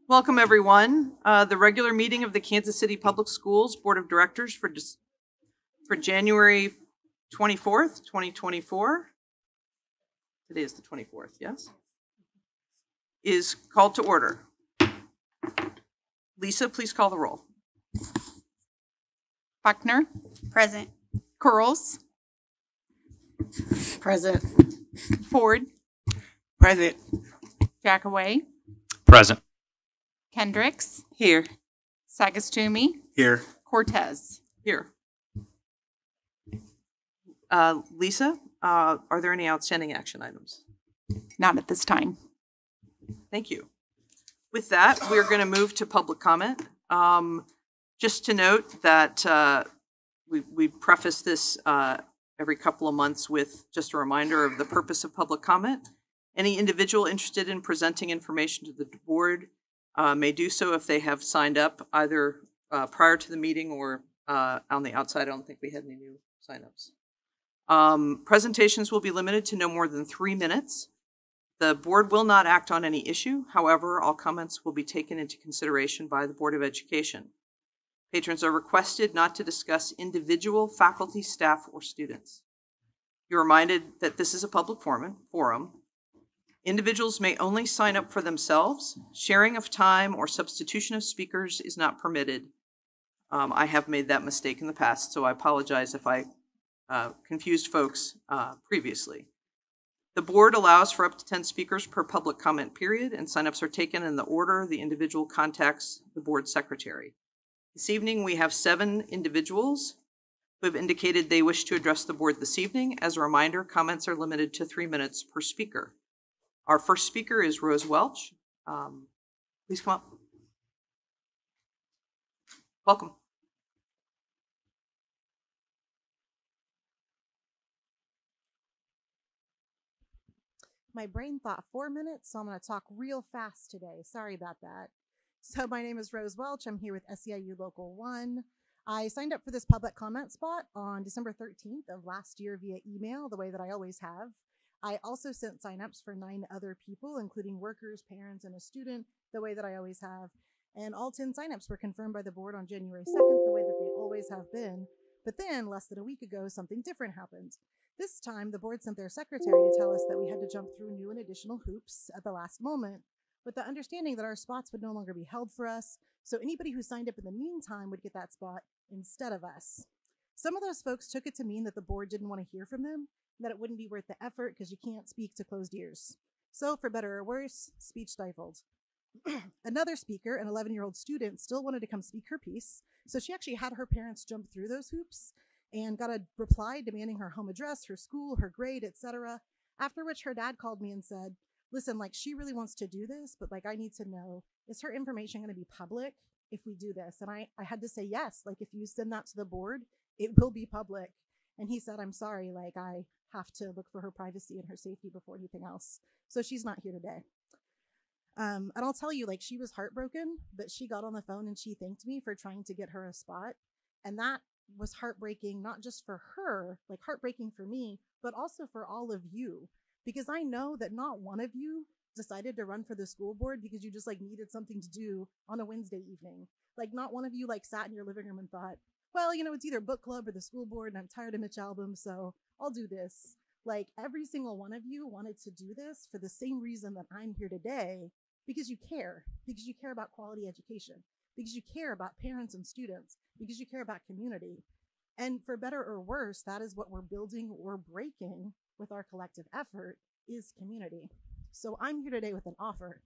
Welcome, everyone. The regular meeting of the Kansas City Public Schools Board of Directors for January 24th, 2024. Today is the 24th, yes? Is called to order. Lisa, please call the roll. Buckner. Present. Curls. Present. Ford. Present. Jackaway. Present. Kendricks. Here. Sagastumi. Here. Cortez. Here. Lisa, are there any outstanding action items? Not at this time. Thank you. With that, we're going to move to public comment. Just to note that we preface this every couple of months with just a reminder of the purpose of public comment. Any individual interested in presenting information to the board may do so if they have signed up either prior to the meeting or on the outside. I don't think we had any new signups. Presentations will be limited to no more than 3 minutes. The board will not act on any issue. However, all comments will be taken into consideration by the Board of Education. Patrons are requested not to discuss individual faculty, staff, or students. You're reminded that this is a public forum. Individuals may only sign up for themselves. Sharing of time or substitution of speakers is not permitted. I have made that mistake in the past, so I apologize if I confused folks previously. The board allows for up to 10 speakers per public comment period, and signups are taken in the order the individual contacts the board secretary. This evening, we have 7 individuals who have indicated they wish to address the board this evening. As a reminder, comments are limited to 3 minutes per speaker. Our first speaker is Rose Welch. Please come up. Welcome. My brain thought 4 minutes, so I'm going to talk real fast today. Sorry about that. So my name is Rose Welch. I'm here with SEIU Local 1. I signed up for this public comment spot on December 13th of last year via email, the way that I always have. I also sent signups for 9 other people, including workers, parents, and a student, the way that I always have. And all 10 signups were confirmed by the board on January 2nd, the way that they always have been. But then, less than a week ago, something different happened. This time, the board sent their secretary to tell us that we had to jump through new and additional hoops at the last moment, with the understanding that our spots would no longer be held for us, so anybody who signed up in the meantime would get that spot instead of us. Some of those folks took it to mean that the board didn't want to hear from them, that it wouldn't be worth the effort because you can't speak to closed ears. So, for better or worse, speech stifled. Another speaker, an 11-year-old student, still wanted to come speak her piece, so she actually had her parents jump through those hoops and got a reply demanding her home address, her school, her grade, etc. After which her dad called me and said, listen, she really wants to do this, but I need to know, is her information going to be public if we do this? And I had to say yes. If you send that to the board, it will be public. And he said, I'm sorry, I have to look for her privacy and her safety before anything else. So she's not here today. And I'll tell you, she was heartbroken, but she got on the phone and she thanked me for trying to get her a spot. And that was heartbreaking, not just for her, heartbreaking for me, but also for all of you. Because I know that not one of you decided to run for the school board because you just needed something to do on a Wednesday evening. Not one of you sat in your living room and thought, well, it's either book club or the school board and I'm tired of Mitch Albom, so I'll do this. Every single one of you wanted to do this for the same reason that I'm here today, because you care about quality education, because you care about parents and students, because you care about community. And for better or worse, that is what we're building or breaking with our collective effort, is community. So I'm here today with an offer.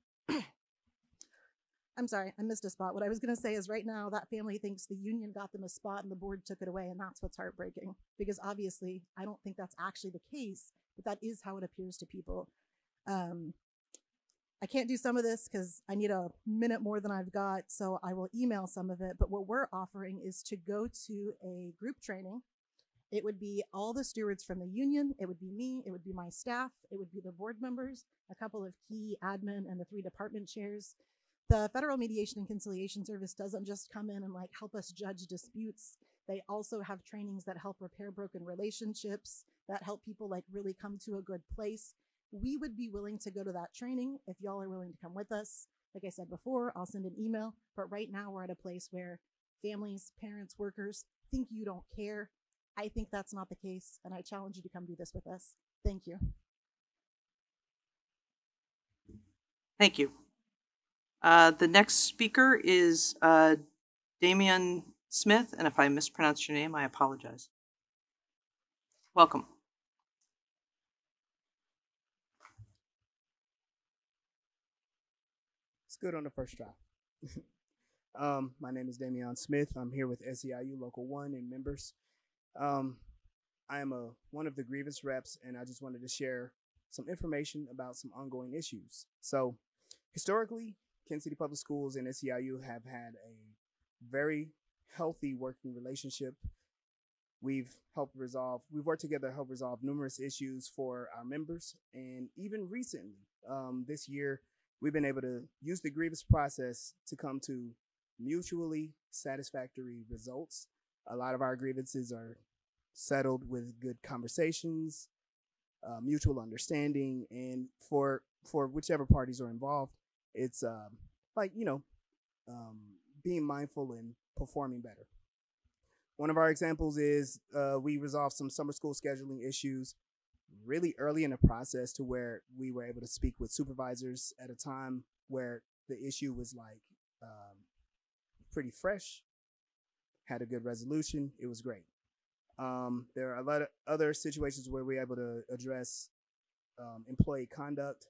I'm sorry, I missed a spot. What I was going to say is right now that family thinks the union got them a spot and the board took it away, and that's what's heartbreaking, because obviously I don't think that's actually the case, but that is how it appears to people. I can't do some of this because I need a minute more than I've got, so I will email some of it. But what we're offering is to go to a group training. It would be all the stewards from the union. It would be me. It would be my staff. It would be the board members, a couple of key admin, and the 3 department chairs. The Federal Mediation and Conciliation Service doesn't just come in and help us judge disputes. They also have trainings that help repair broken relationships, that help people really come to a good place. We would be willing to go to that training if y'all are willing to come with us. Like I said before, I'll send an email. But right now, we're at a place where families, parents, workers think you don't care. I think that's not the case, and I challenge you to come do this with us. Thank you. Thank you. The next speaker is Damian Smith, and if I mispronounce your name, I apologize. Welcome. It's good on the first try. My name is Damian Smith. I'm here with SEIU Local 1 and members. I am one of the grievance reps, and I just wanted to share some information about some ongoing issues. So, historically, Kansas City Public Schools and SEIU have had a very healthy working relationship. We've worked together to help resolve numerous issues for our members, and even recently, this year, we've been able to use the grievance process to come to mutually satisfactory results. A lot of our grievances are settled with good conversations, mutual understanding, and for whichever parties are involved, it's being mindful and performing better. One of our examples is we resolved some summer school scheduling issues really early in the process, to where we were able to speak with supervisors at a time where the issue was pretty fresh, had a good resolution. It was great. There are a lot of other situations where we were able to address employee conduct.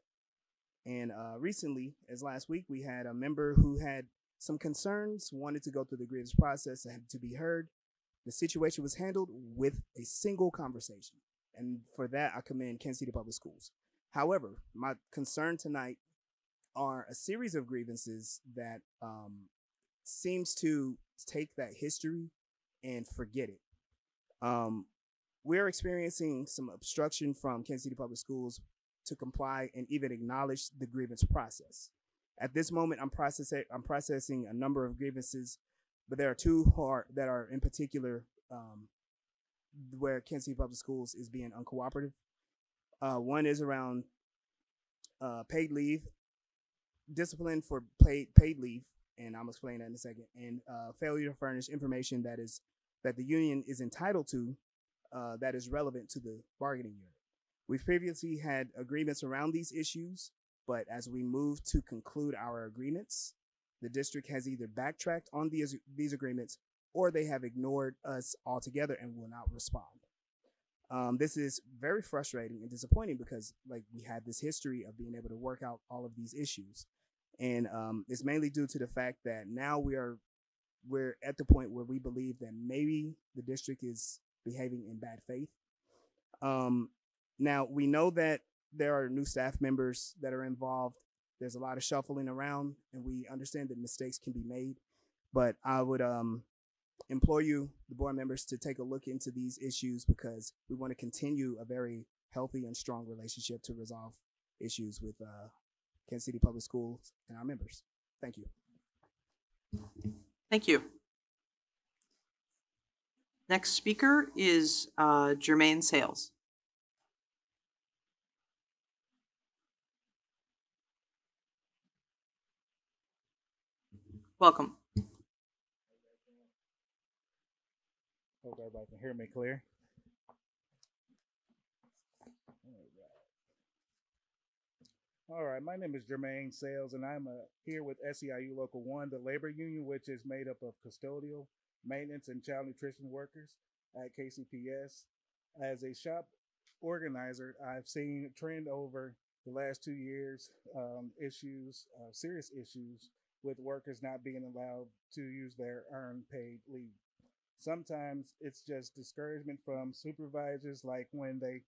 And recently, as last week, we had a member who had some concerns, wanted to go through the grievance process and had to be heard. The situation was handled with a single conversation. And for that, I commend Kansas City Public Schools. However, my concern tonight are a series of grievances that seems to take that history and forget it. We're experiencing some obstruction from Kansas City Public Schools to comply and even acknowledge the grievance process. At this moment, I'm processing a number of grievances, but there are two that are in particular where Kansas City Public Schools is being uncooperative. One is around paid leave, discipline for paid leave, and I'm explaining that in a second, and failure to furnish information that the union is entitled to that is relevant to the bargaining unit. We've previously had agreements around these issues, but as we move to conclude our agreements, the district has either backtracked on these agreements, or they have ignored us altogether and will not respond. This is very frustrating and disappointing because we had this history of being able to work out all of these issues. And it's mainly due to the fact that now we're at the point where we believe that maybe the district is behaving in bad faith. Now, we know that there are new staff members that are involved. There's a lot of shuffling around, and we understand that mistakes can be made. But I would implore you, the board members, to take a look into these issues, because we want to continue a very healthy and strong relationship to resolve issues with Kansas City Public Schools and our members. Thank you. Thank you. Next speaker is Jermaine Sales. Welcome. Hope everybody can hear me clear. All right, my name is Jermaine Sales, and I'm here with SEIU Local 1, the labor union, which is made up of custodial, maintenance, and child nutrition workers at KCPS. As a shop organizer, I've seen a trend over the last 2 years, serious issues with workers not being allowed to use their earned paid leave. Sometimes it's just discouragement from supervisors, like when they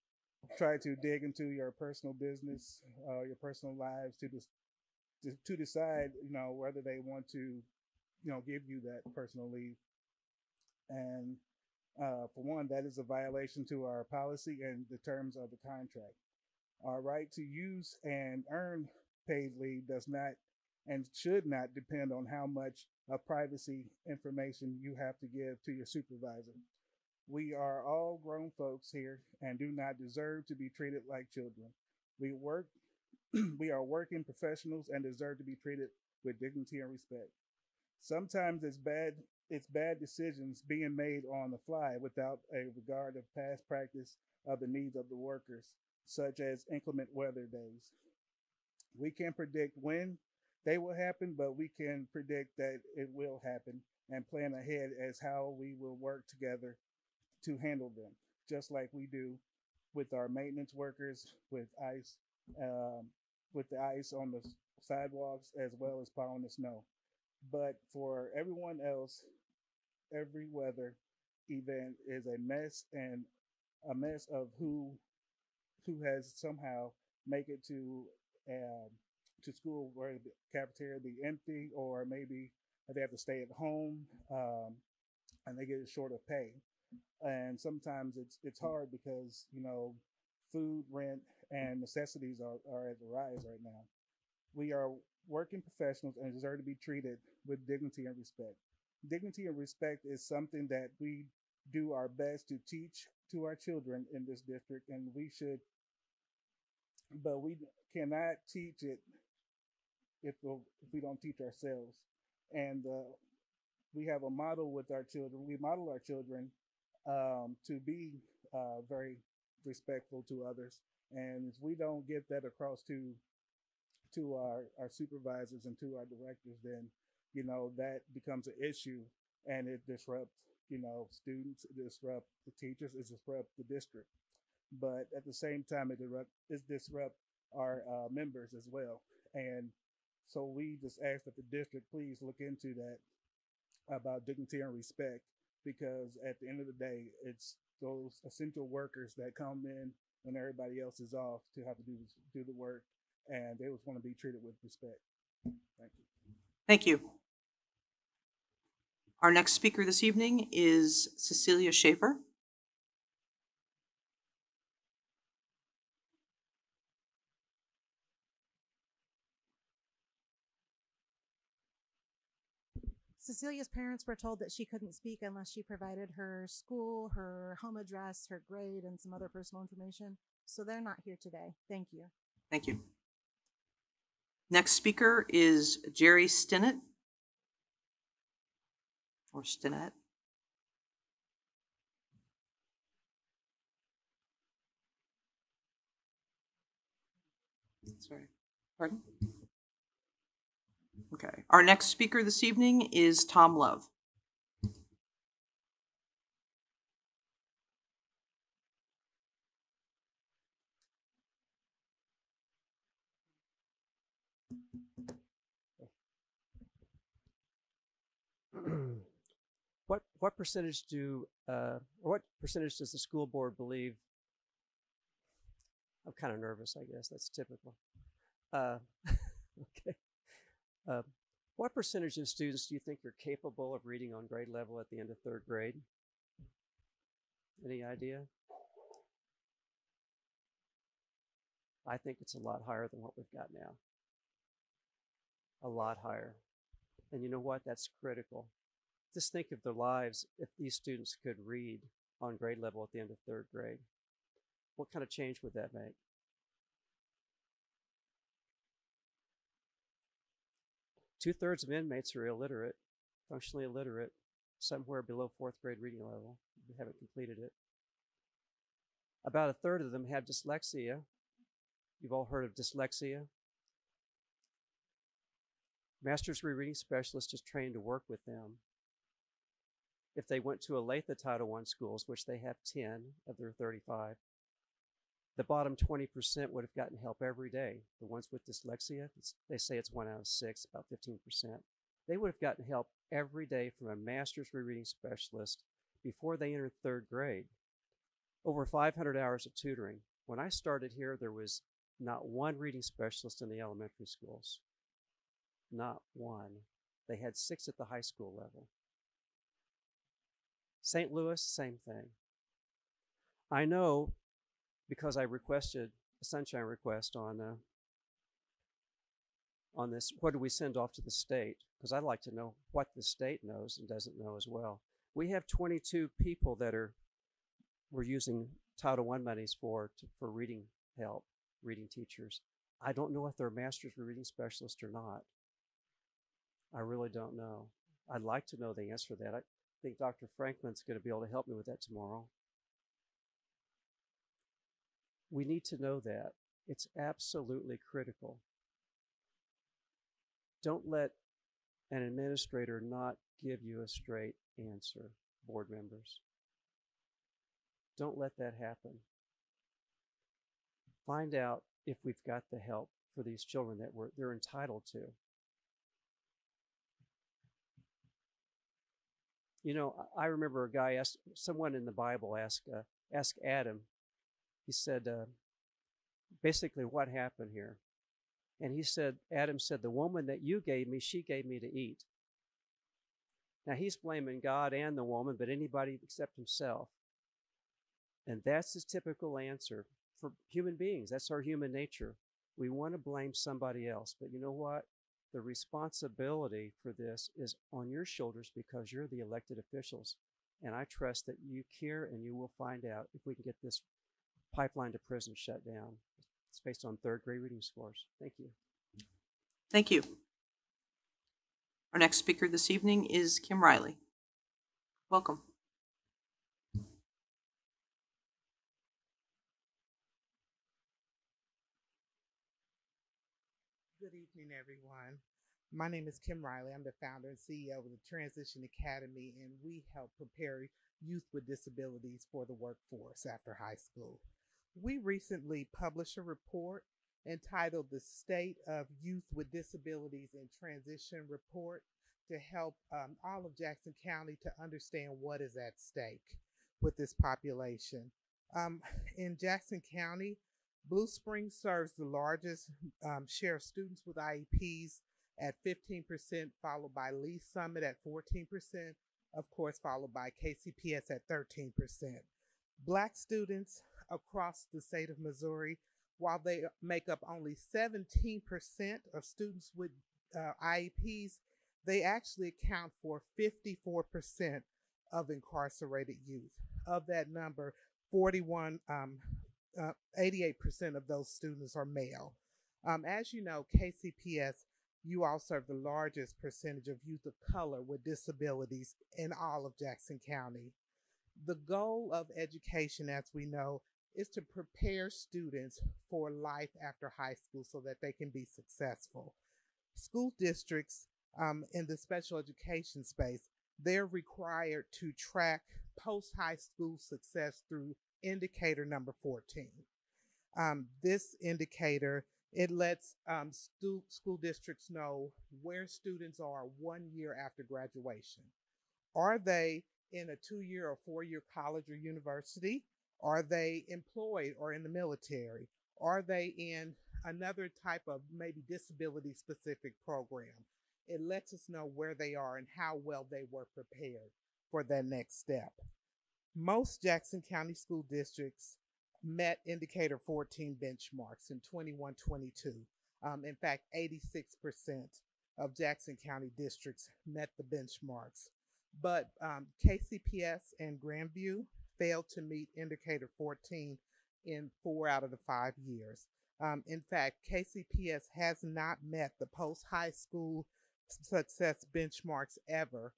try to dig into your personal business, your personal lives, to decide, whether they want to, give you that personal leave. And for one, that is a violation to our policy and the terms of the contract. Our right to use and earn paid leave does not and should not depend on how much privacy information you have to give to your supervisor. We are all grown folks here and do not deserve to be treated like children. We work, we are working professionals and deserve to be treated with dignity and respect. Sometimes it's bad decisions being made on the fly without a regard of past practice of the needs of the workers, such as inclement weather days. We can't predict when they will happen, but we can predict that it will happen and plan ahead as how we will work together to handle them, just like we do with our maintenance workers, um, with the ice on the sidewalks as well as plowing the snow. But for everyone else, every weather event is a mess and a mess of who has somehow make it to school where the cafeteria be empty, or maybe they have to stay at home, and they get short of pay. And sometimes it's hard because food, rent, and necessities are at the rise right now. We are working professionals and deserve to be treated with dignity and respect. Dignity and respect is something that we do our best to teach to our children in this district, and but we cannot teach it if we don't teach ourselves. And we have a model with our children. We model our children to be very respectful to others, and if we don't get that across to our supervisors and to our directors, then that becomes an issue, and it disrupts students, it disrupts the teachers, it disrupts the district. But at the same time, it disrupts our members as well. And so we just ask that the district please look into that about dignity and respect, because at the end of the day, it's those essential workers that come in when everybody else is off to have to do the work, and they just want to be treated with respect. Thank you. Thank you. Our next speaker this evening is Cecilia Schaefer. Cecilia's parents were told that she couldn't speak unless she provided her school, her home address, her grade, and some other personal information. So they're not here today. Thank you. Thank you. Next speaker is Jerry Stinnett, or Stinnett. Sorry, pardon? Okay. Our next speaker this evening is Tom Love. What percentage what percentage does the school board believe? I'm kind of nervous, I guess. That's typical. Okay. What percentage of students do you think are capable of reading on grade level at the end of third grade? Any idea? I think it's a lot higher than what we've got now. A lot higher. And you know what? That's critical. Just think of their lives if these students could read on grade level at the end of third grade. What kind of change would that make? Two-thirds of inmates are illiterate, functionally illiterate, somewhere below fourth grade reading level. They haven't completed it. About a third of them have dyslexia. You've all heard of dyslexia. Master's rereading specialist is trained to work with them. If they went to Olathe Title I schools, which they have 10 of their 35, the bottom 20% would have gotten help every day. The ones with dyslexia, they say it's 1 out of 6, about 15%. They would have gotten help every day from a master's rereading specialist before they entered third grade. Over 500 hours of tutoring. When I started here, there was not one reading specialist in the elementary schools. Not one. They had 6 at the high school level. St. Louis, same thing. I know because I requested a sunshine request on this, what do we send off to the state? Because I'd like to know what the state knows and doesn't know as well. We have 22 people that we're using Title I monies for reading help. reading teachers. I don't know if they're master's reading specialists or not. I really don't know. I'd like to know the answer to that. I think Dr. Franklin's going to be able to help me with that tomorrow. We need to know that. It's absolutely critical. Don't let an administrator not give you a straight answer, board members. Don't let that happen. Find out if we've got the help for these children that they're entitled to. You know, I remember a guy asked, someone in the Bible asked Adam, he said, basically, what happened here? And he said, Adam said, the woman that you gave me, she gave me to eat. Now, he's blaming God and the woman, but anybody except himself. And that's his typical answer for human beings. That's our human nature. We want to blame somebody else. But you know what? The responsibility for this is on your shoulders because you're the elected officials. And I trust that you care and you will find out if we can get this pipeline to prison shut down. It's based on third grade reading scores. Thank you. Thank you. Our next speaker this evening is Kim Riley. Welcome. Good evening, everyone. My name is Kim Riley. I'm the founder and CEO of the Transition Academy, and we help prepare youth with disabilities for the workforce after high school. We recently published a report entitled The State of Youth with Disabilities in Transition Report to help all of Jackson County to understand what is at stake with this population. In Jackson County, Blue Springs serves the largest share of students with IEPs at 15%, followed by Lee Summit at 14%, of course, followed by KCPS at 13%. Black students across the state of Missouri, while they make up only 17% of students with IEPs, they actually account for 54% of incarcerated youth. Of that number, 88% of those students are male. As you know, KCPS, you all serve the largest percentage of youth of color with disabilities in all of Jackson County. The goal of education, as we know, is to prepare students for life after high school so that they can be successful. School districts in the special education space, they're required to track post-high school success through indicator number 14. This indicator, it lets school districts know where students are 1 year after graduation. Are they in a 2-year or 4-year college or university? Are they employed or in the military? Are they in another type of maybe disability-specific program? It lets us know where they are and how well they were prepared for that next step. Most Jackson County school districts met indicator 14 benchmarks in 21-22. In fact, 86% of Jackson County districts met the benchmarks. But KCPS and Grandview failed to meet indicator 14 in 4 out of the 5 years. In fact, KCPS has not met the post-high school success benchmarks ever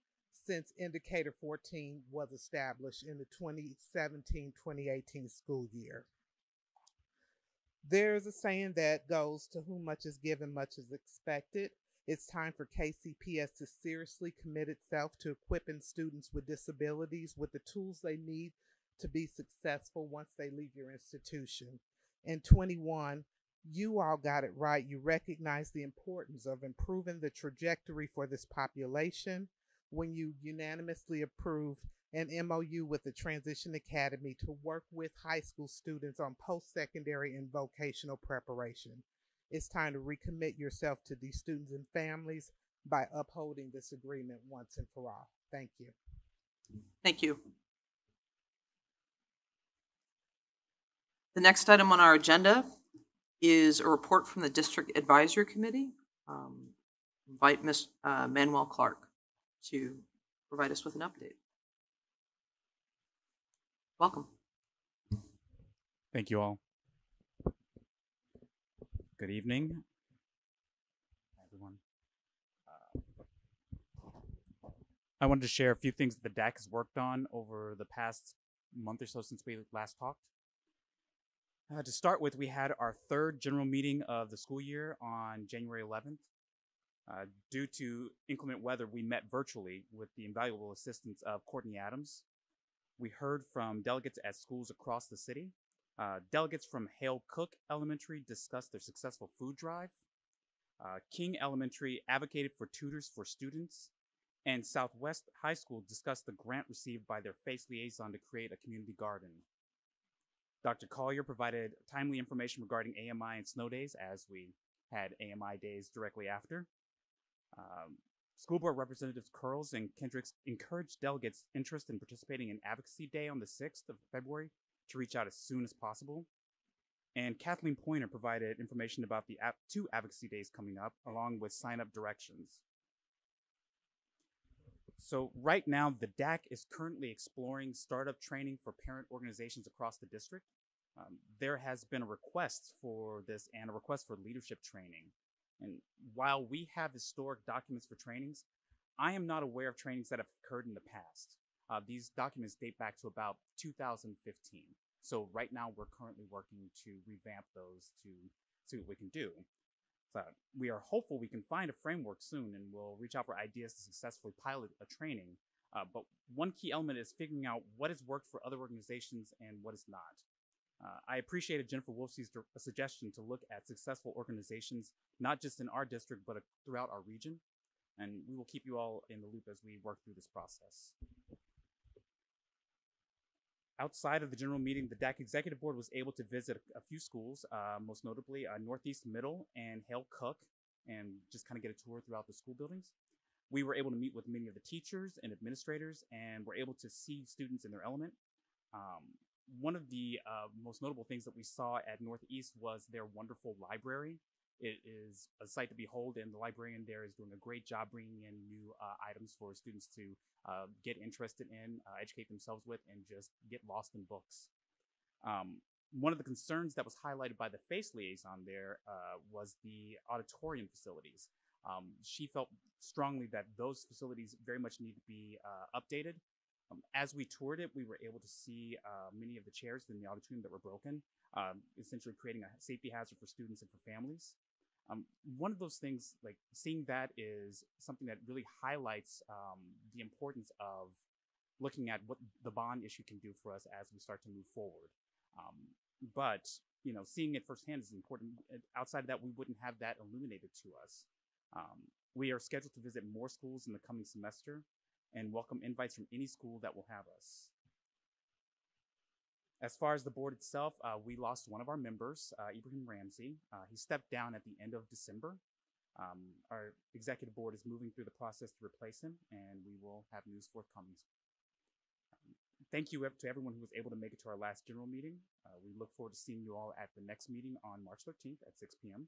since indicator 14 was established in the 2017-2018 school year. There's a saying that goes, to whom much is given, much is expected. It's time for KCPS to seriously commit itself to equipping students with disabilities with the tools they need to be successful once they leave your institution. In 21, you all got it right. You recognize the importance of improving the trajectory for this population when you unanimously approved an MOU with the Transition Academy to work with high school students on post-secondary and vocational preparation. It's time to recommit yourself to these students and families by upholding this agreement once and for all. Thank you. Thank you. The next item on our agenda is a report from the District Advisory Committee. Invite Ms. Manuel Clark to provide us with an update. Welcome. Thank you all. Good evening, everyone. I wanted to share a few things that the DAC has worked on over the past month or so since we last talked. To start with, we had our third general meeting of the school year on January 11th. Due to inclement weather, we met virtually with the invaluable assistance of Courtney Adams. We heard from delegates at schools across the city. Delegates from Hale Cook Elementary discussed their successful food drive. King Elementary advocated for tutors for students. And Southwest High School discussed the grant received by their FACE liaison to create a community garden. Dr. Collier provided timely information regarding AMI and snow days, as we had AMI days directly after. School Board Representatives Curls and Kendricks encouraged delegates interested in participating in Advocacy Day on the 6th of February to reach out as soon as possible. And Kathleen Pointer provided information about the two Advocacy Days coming up, along with sign-up directions. So right now, the DAC is currently exploring startup training for parent organizations across the district. There has been a request for this and a request for leadership training. And while we have historic documents for trainings, I am not aware of trainings that have occurred in the past. These documents date back to about 2015. So right now, we're currently working to revamp those to see what we can do. We are hopeful we can find a framework soon, and we'll reach out for ideas to successfully pilot a training. But one key element is figuring out what has worked for other organizations and what is not. I appreciated Jennifer Wolfsey's suggestion to look at successful organizations, not just in our district, but throughout our region. And we will keep you all in the loop as we work through this process. Outside of the general meeting, the DAC Executive Board was able to visit a few schools, most notably Northeast Middle and Hale Cook, and just kind of get a tour throughout the school buildings. We were able to meet with many of the teachers and administrators, and were able to see students in their element. One of the most notable things that we saw at Northeast was their wonderful library. It is a sight to behold, and the librarian there is doing a great job bringing in new items for students to get interested in, educate themselves with, and just get lost in books. One of the concerns that was highlighted by the FACE liaison there was the auditorium facilities. She felt strongly that those facilities very much need to be updated. As we toured it, we were able to see many of the chairs in the auditorium that were broken, essentially creating a safety hazard for students and for families. One of those things, like seeing that, is something that really highlights the importance of looking at what the bond issue can do for us as we start to move forward. But seeing it firsthand is important. Outside of that, we wouldn't have that illuminated to us. We are scheduled to visit more schools in the coming semester and welcome invites from any school that will have us. As far as the board itself, we lost one of our members, Ibrahim Ramsey. He stepped down at the end of December. Our executive board is moving through the process to replace him, and we will have news forthcoming. Thank you to everyone who was able to make it to our last general meeting. We look forward to seeing you all at the next meeting on March 13th at 6 p.m.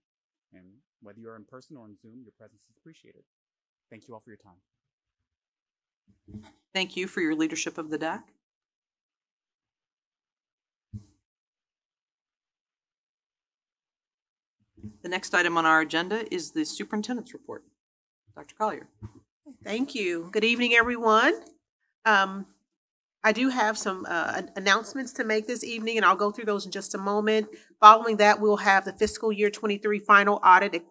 And whether you're in person or on Zoom, your presence is appreciated. Thank you all for your time. Thank you for your leadership of the DAC. The next item on our agenda is the superintendent's report. Dr. Collier. Thank you. Good evening, everyone. I do have some announcements to make this evening, and I'll go through those in just a moment. Following that, we'll have the fiscal year 23 final audit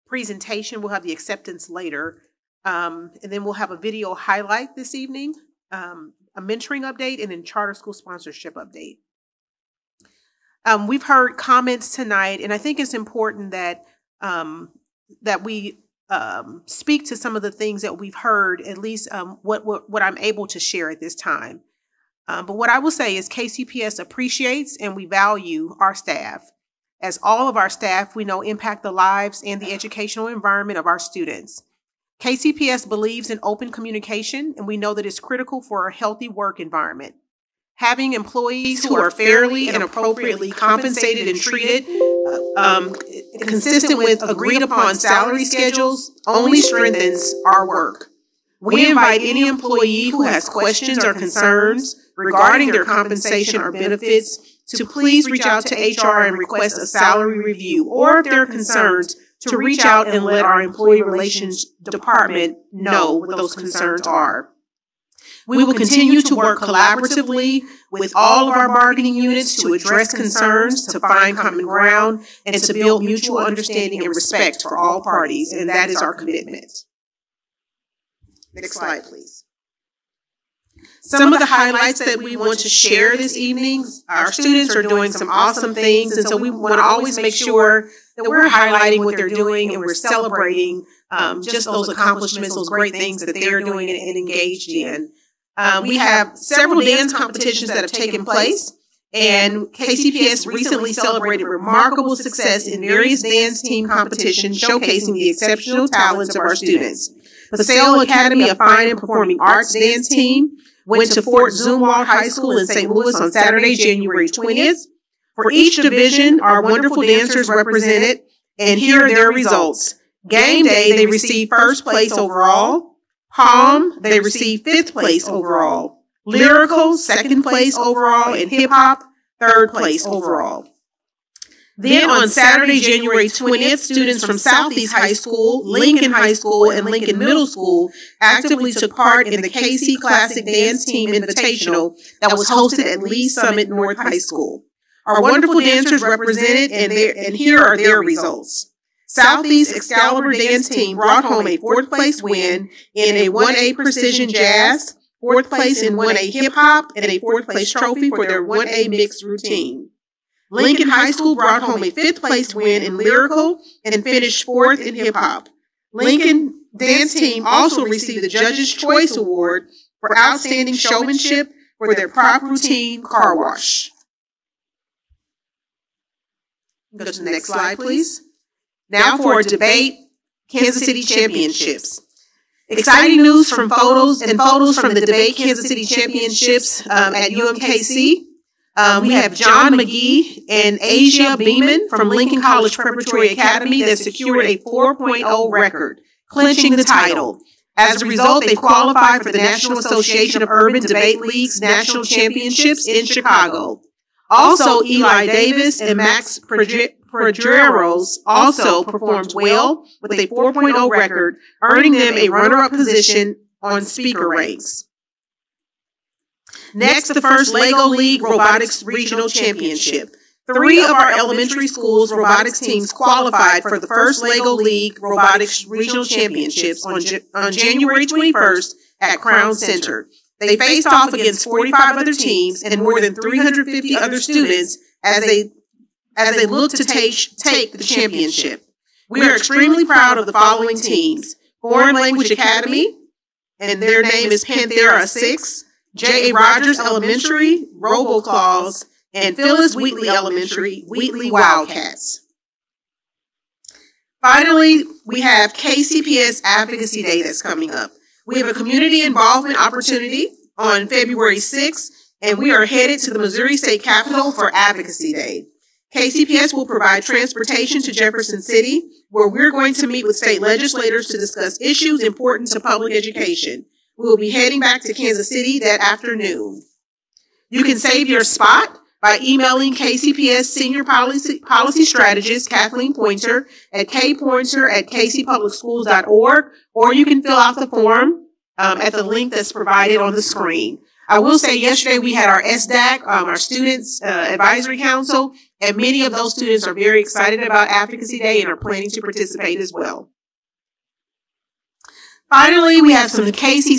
presentation. We'll have the acceptance later. And then we'll have a video highlight this evening, a mentoring update, and then charter school sponsorship update. We've heard comments tonight, and I think it's important that that we speak to some of the things that we've heard, at least what I'm able to share at this time. But what I will say is KCPS appreciates and we value our staff. As all of our staff, we know impact the lives and the educational environment of our students. KCPS believes in open communication, and we know that it's critical for a healthy work environment. Having employees who are fairly and appropriately compensated and treated, consistent with agreed upon salary schedules, only strengthens our work. We invite any employee who has questions or concerns regarding their compensation or benefits to please reach out to HR and request a salary review, or if there are concerns, to reach out and let our employee relations department know what those concerns are. We will continue to work collaboratively with all of our bargaining units to address concerns, to find common ground, and to build mutual understanding and respect for all parties, and that is our commitment. Next slide, please. Some of the highlights that we want to share this evening, our students are doing some awesome things, and so we want to always make sure that we're highlighting what they're doing and we're celebrating just those accomplishments, those great things that they're doing and engaged in. We have several dance competitions that have taken place, and KCPS recently celebrated remarkable success in various dance team competitions showcasing the exceptional talents of our students. The Paseo Academy, a fine and performing arts dance team, went to Fort Zumwalt High School in St. Louis on Saturday, January 20th. For each division, our wonderful dancers represented, and here are their results. Game day, they received first place overall. Palm, they received 5th place overall. Lyrical, 2nd place overall. And hip hop, 3rd place overall. Then on Saturday, January 20th, students from Southeast High School, Lincoln High School, and Lincoln Middle School actively took part in the KC Classic Dance Team Invitational that was hosted at Lee Summit North High School. Our wonderful dancers represented, and here are their results. Southeast Excalibur Dance Team brought home a 4th place win in a 1A Precision Jazz, 4th place in 1A Hip Hop, and a 4th place trophy for their 1A Mixed Routine. Lincoln High School brought home a 5th place win in Lyrical and finished 4th in Hip Hop. Lincoln Dance Team also received the Judge's Choice Award for Outstanding Showmanship for their prop routine, Car Wash. Go to the next slide, please. Now for a debate, Kansas City Championships. Exciting news from photos from the debate Kansas City Championships at UMKC. We have John McGee and Asia Beeman from Lincoln College Preparatory Academy that secured a 4.0 record, clinching the title. As a result, they qualified for the National Association of Urban Debate League's National Championships in Chicago. Also, Eli Davis and Max Pedreros also performed well with a 4.0 record, earning them a runner-up position on speaker ranks. Next, the first LEGO League Robotics Regional Championship. 3 of our elementary schools' robotics teams qualified for the first LEGO League Robotics Regional Championships on January 21st at Crown Center. They faced off against 45 other teams and more than 350 other students as they look to take the championship. We are extremely proud of the following teams: Foreign Language Academy, and their name is Panthera 6, J.A. Rogers Elementary, RoboClaws, and Phyllis Wheatley Elementary, Wheatley Wildcats. Finally, we have KCPS Advocacy Day that's coming up. We have a community involvement opportunity on February 6th, and we are headed to the Missouri State Capitol for Advocacy Day. KCPS will provide transportation to Jefferson City, where we're going to meet with state legislators to discuss issues important to public education. We will be heading back to Kansas City that afternoon. You can save your spot by emailing KCPS Senior Policy Strategist Kathleen Pointer at kpointer@kcpublicschools.org, or you can fill out the form at the link that's provided on the screen. I will say yesterday we had our SDAC, our Students Advisory Council, and many of those students are very excited about Advocacy Day and are planning to participate as well. Finally, we have some KC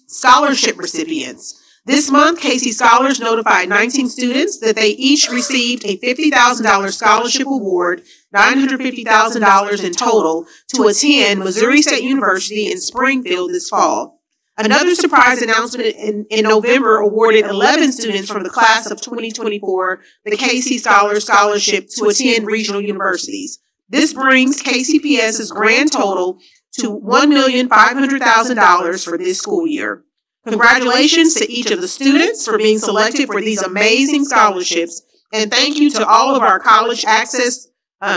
Scholarship recipients. This month, KC Scholars notified 19 students that they each received a $50,000 scholarship award, $950,000 in total, to attend Missouri State University in Springfield this fall. Another surprise announcement in November awarded 11 students from the class of 2024 the KC Scholars Scholarship to attend regional universities. This brings KCPS's grand total to $1,500,000 for this school year. Congratulations to each of the students for being selected for these amazing scholarships, and thank you to all of our College Access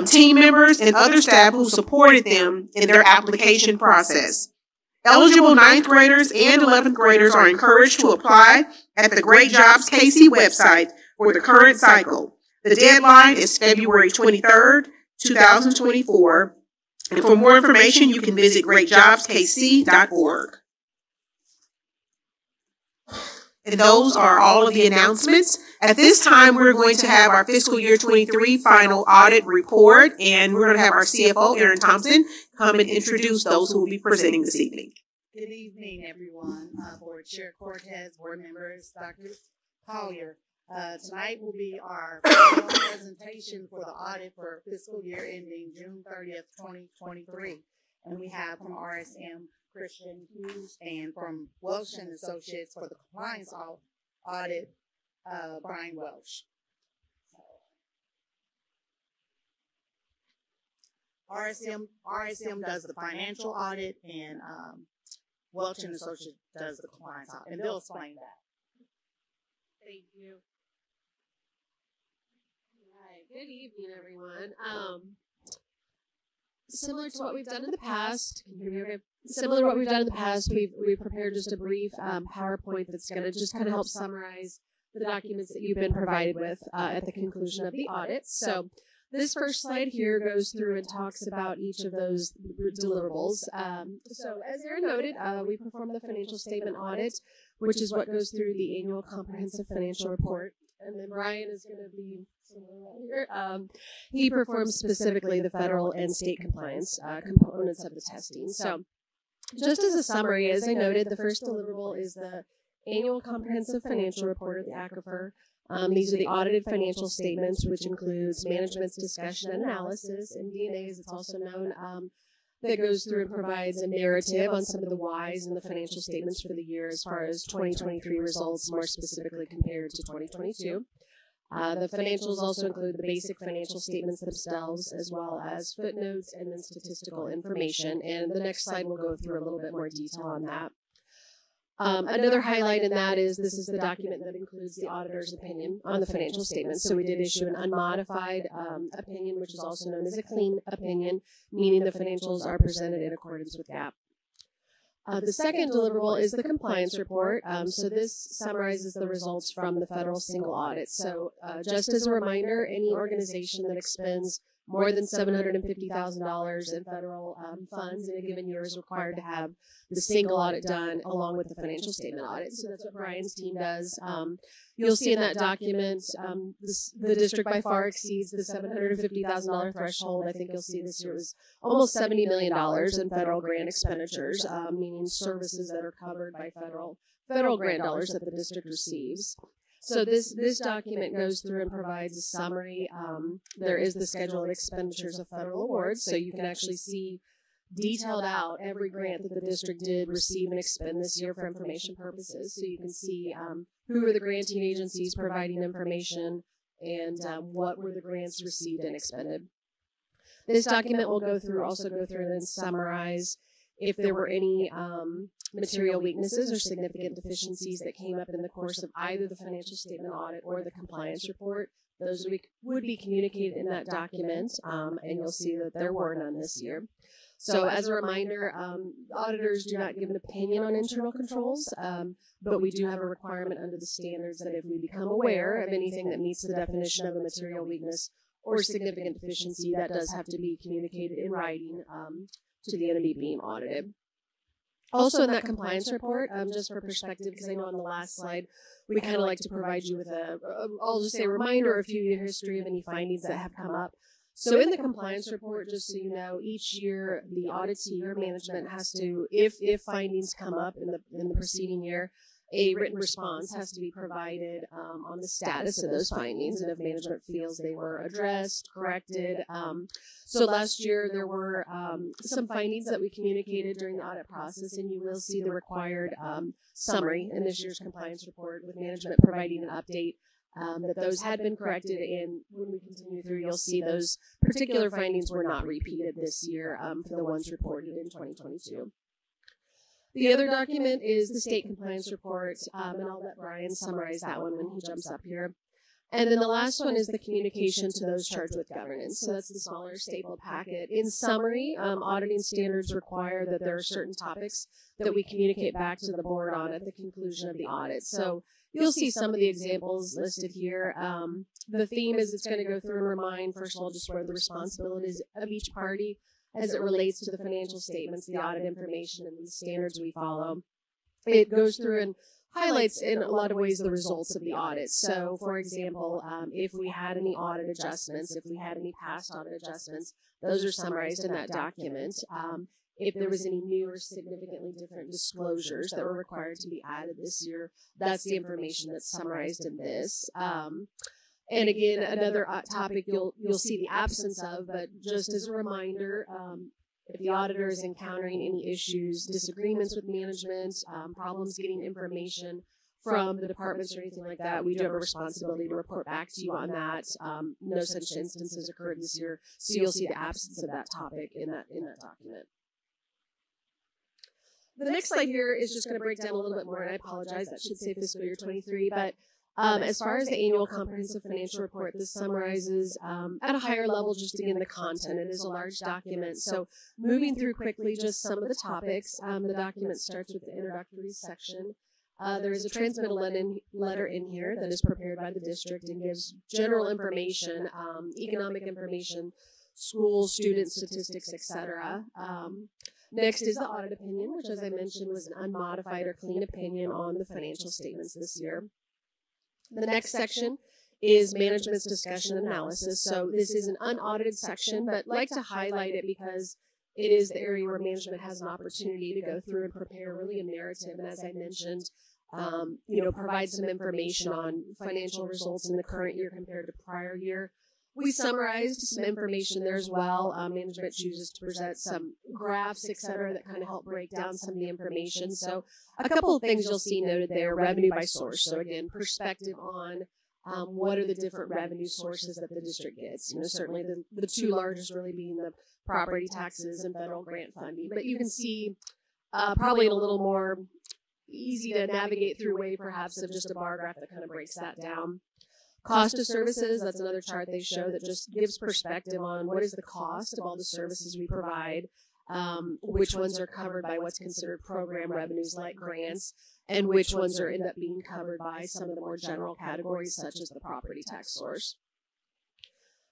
team members and other staff who supported them in their application process. Eligible 9th graders and 11th graders are encouraged to apply at the Great Jobs KC website for the current cycle. The deadline is February 23rd, 2024. And for more information, you can visit greatjobskc.org. And those are all of the announcements. At this time, we're going to have our fiscal year 23 final audit report, and we're going to have our CFO, Erin Thompson, come and introduce those who will be presenting this evening. Good evening, everyone. Board Chair Cortez, board members, Dr. Collier. Tonight will be our final presentation for the audit for fiscal year ending June 30th, 2023. And we have from RSM Christian Hughes and from Welsh and Associates for the compliance audit, Brian Welsh. RSM does the financial audit, and Welch and Associates does the compliance audit, and they'll explain that. Thank you. All right. Good evening, everyone. Similar to what we've done in the past, can you hear me okay? Similar to what we've done in the past, we've prepared just a brief PowerPoint that's going to just kind of help summarize the documents that you've been provided with at the conclusion of the audit. So this first slide here goes through and talks about each of those deliverables. So as Erin noted, we perform the financial statement audit, which is what goes through the annual comprehensive financial report. And then Brian is going to be somewhere around here. He performs specifically the federal and state compliance components of the testing. So just as a summary, as I noted, the first deliverable is the annual comprehensive financial report, or the ACFR. These are the audited financial statements, which includes management's discussion and analysis, and D&A, as it's also known, that goes through and provides a narrative on some of the whys in the financial statements for the year as far as 2023 results, more specifically compared to 2022. The financials also include the basic financial statements themselves, as well as footnotes and then statistical information. And the next slide will go through a little bit more detail on that. Another highlight in that is this is the document that includes the auditor's opinion on the financial statements. So we did issue an unmodified opinion, which is also known as a clean opinion, meaning the financials are presented in accordance with GAAP. The second deliverable is the compliance report. So this summarizes the results from the federal single audit. So just as a reminder, any organization that expends more than $750,000 in federal funds in a given year is required to have the single audit done along with the financial statement audit. So that's what Brian's team does. You'll see in that document, the district by far exceeds the $750,000 threshold. I think you'll see this year was almost $70 million in federal grant expenditures, meaning services that are covered by federal grant dollars that the district receives. So this document goes through and provides a summary. There is the schedule of expenditures of federal awards, so you can actually see detailed out every grant that the district did receive and expend this year for information purposes. So you can see who were the granting agencies providing information and what were the grants received and expended. This document will also go through and then summarize if there were any material weaknesses or significant deficiencies that came up in the course of either the financial statement audit or the compliance report. Those would be communicated in that document, and you'll see that there were none this year. So as a reminder, auditors do not give an opinion on internal controls, but we do have a requirement under the standards that if we become aware of anything that meets the definition of a material weakness or significant deficiency, that does have to be communicated in writing to the entity being audited. Also in that compliance report, just for perspective, because I know on the last slide, we kind of like to provide you with I'll just say a reminder, a few year history of any findings that have come up. So in the compliance report, just so you know, each year the auditee or management has to, if findings come up in the preceding year, a written response has to be provided on the status of those findings and if management feels they were addressed, corrected. So last year there were some findings that we communicated during the audit process, and you will see the required summary in this year's compliance report with management providing an update that those had been corrected, and when we continue through, you'll see those particular findings were not repeated this year for the ones reported in 2022. The other document is the state compliance report, and I'll let Brian summarize that one when he jumps up here. And then the last one is the communication to those charged with governance. So that's the smaller stapled packet. In summary, auditing standards require that there are certain topics that we communicate back to the board on at the conclusion of the audit. So you'll see some of the examples listed here. The theme is it's going to go through and remind, first of all, just where the responsibilities of each party as it relates to the financial statements, the audit information, and the standards we follow. It goes through and highlights in a lot of ways the results of the audit. So, for example, if we had any audit adjustments, if we had any past audit adjustments, those are summarized in that document. If there was any new or significantly different disclosures that were required to be added this year, that's the information that's summarized in this. And again, another topic you'll see the absence of, but just as a reminder, if the auditor is encountering any issues, disagreements with management, problems getting information from the departments or anything like that, we do have a responsibility to report back to you on that. No such instances occurred this year, so you'll see the absence of that topic in that document. The next slide here is just going to break down a little bit more, and I apologize, that should say fiscal year 23, but as far as the annual comprehensive financial report, this summarizes at a higher level just again the content. It is a large document. So moving through quickly just some of the topics, the document starts with the introductory section. There is a transmittal letter in here that is prepared by the district and gives general information, economic information, schools, student statistics, etc. Next is the audit opinion, which as I mentioned was an unmodified or clean opinion on the financial statements this year. The next section is management's discussion and analysis. So this is an unaudited section, but like to highlight it because it is the area where management has an opportunity to go through and prepare really a narrative. And as I mentioned, provide some information on financial results in the current year compared to prior year. We summarized some information there as well. Management chooses to present some graphs, et cetera, that kind of help break down some of the information. So a couple of things you'll see noted there, revenue by source. So again, perspective on what are the different revenue sources that the district gets. Certainly the two largest really being the property taxes and federal grant funding. But you can see probably in a little more easy to navigate through way perhaps of just a bar graph that kind of breaks that down. Cost of services, that's another chart they show that just gives perspective on what is the cost of all the services we provide, which ones are covered by what's considered program revenues like grants, and which ones are end up being covered by some of the more general categories such as the property tax source.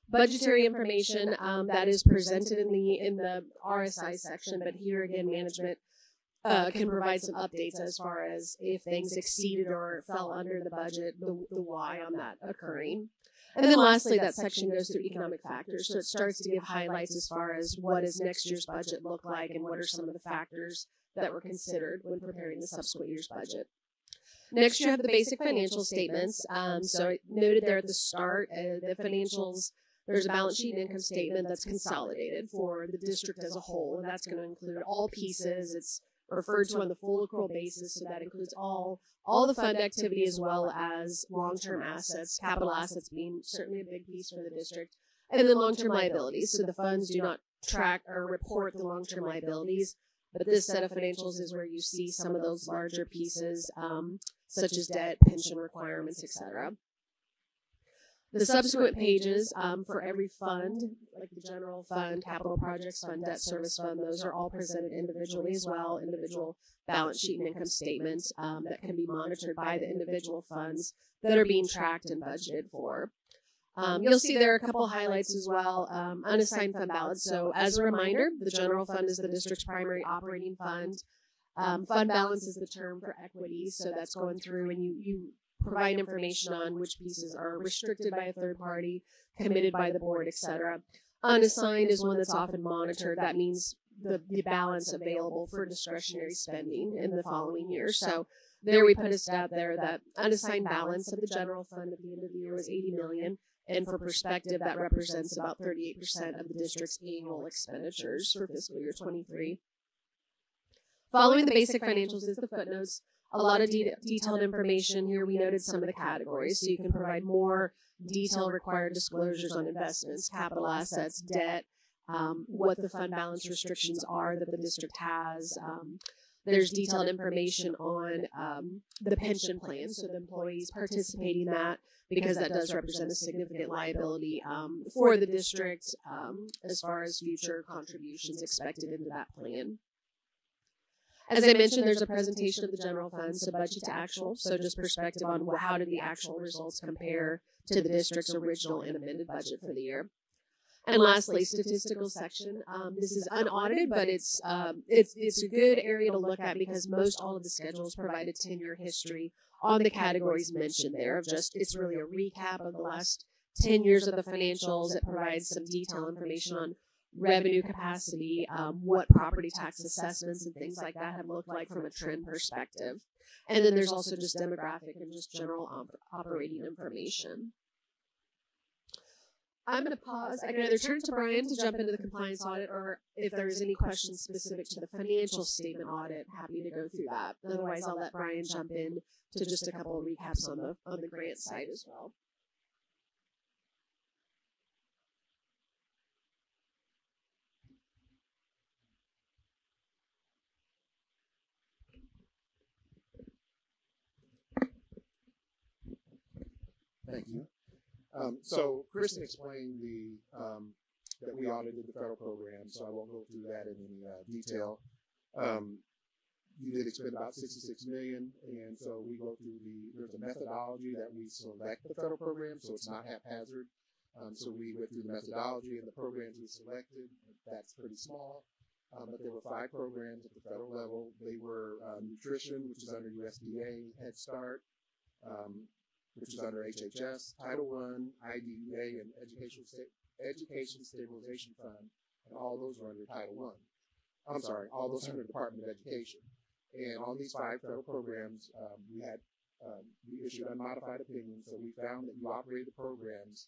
Budgetary information that is presented in the RSI section, but here again management can provide some updates as far as if things exceeded or fell under the budget, the why on that occurring. And then lastly, that section goes through economic factors. So it starts to give highlights as far as what does next year's budget look like and what are some of the factors that were considered when preparing the subsequent year's budget. Next, you have the basic financial statements. So noted there at the start, the financials, there's a balance sheet and income statement that's consolidated for the district as a whole, and that's going to include all pieces. It's referred to on the full accrual basis, so that includes all the fund activity as well as long-term assets, capital assets being certainly a big piece for the district, and then long-term liabilities. So the funds do not track or report the long-term liabilities, but this set of financials is where you see some of those larger pieces, such as debt, pension requirements, etc. The subsequent pages for every fund, like the general fund, capital projects fund, debt service fund, those are all presented individually as well, individual balance sheet and income statements that can be monitored by the individual funds that are being tracked and budgeted for. You'll see there are a couple highlights as well, unassigned fund balance. So as a reminder, the general fund is the district's primary operating fund. Fund balance is the term for equity, so that's going through and you provide information on which pieces are restricted by a third party, committed by the board, etc. Unassigned is one that's often monitored. That means the balance available for discretionary spending in the following year. So there we put a stat there that unassigned balance of the general fund at the end of the year was $80 million. And for perspective, that represents about 38% of the district's annual expenditures for fiscal year 23. Following the basic financials is the footnotes. A lot of detailed information here. We noted some of the categories, so you can provide more detailed required disclosures on investments, capital assets, debt, what the fund balance restrictions are that the district has. There's detailed information on the pension plan, so the employees participating in that, because that does represent a significant liability for the district as far as future contributions expected into that plan. As I mentioned, there's a presentation of the general fund, so budget to actual, so just perspective on how did the actual results compare to the district's original and amended budget for the year. And lastly, statistical section. This is unaudited, but it's a good area to look at because most all of the schedules provide a 10-year history on the categories mentioned there. Of just it's really a recap of the last 10 years of the financials. It provides some detailed information on revenue capacity, what property tax assessments and things like that have looked like from a trend perspective. And then there's also just demographic and just general operating information. I'm going to pause. I can either turn to Brian to jump into the compliance audit, or if there's any questions specific to the financial statement audit, happy to go through that. Otherwise, I'll let Brian jump in to just a couple of recaps on the grant side as well. Thank you. So Kristen explained that we audited the federal program, so I won't go through that in any detail. You did expend about $66 million, and so we go through there's a methodology that we select the federal program, so it's not haphazard. So we went through the methodology and the programs we selected. That's pretty small, but there were 5 programs at the federal level. They were nutrition, which is under USDA, Head Start, which is under HHS, Title I, IDEA, and Education Stabilization Fund, and all those were under Title I. I'm sorry, all those are under Department of Education. And on these 5 federal programs, we issued unmodified opinions, so we found that you operated the programs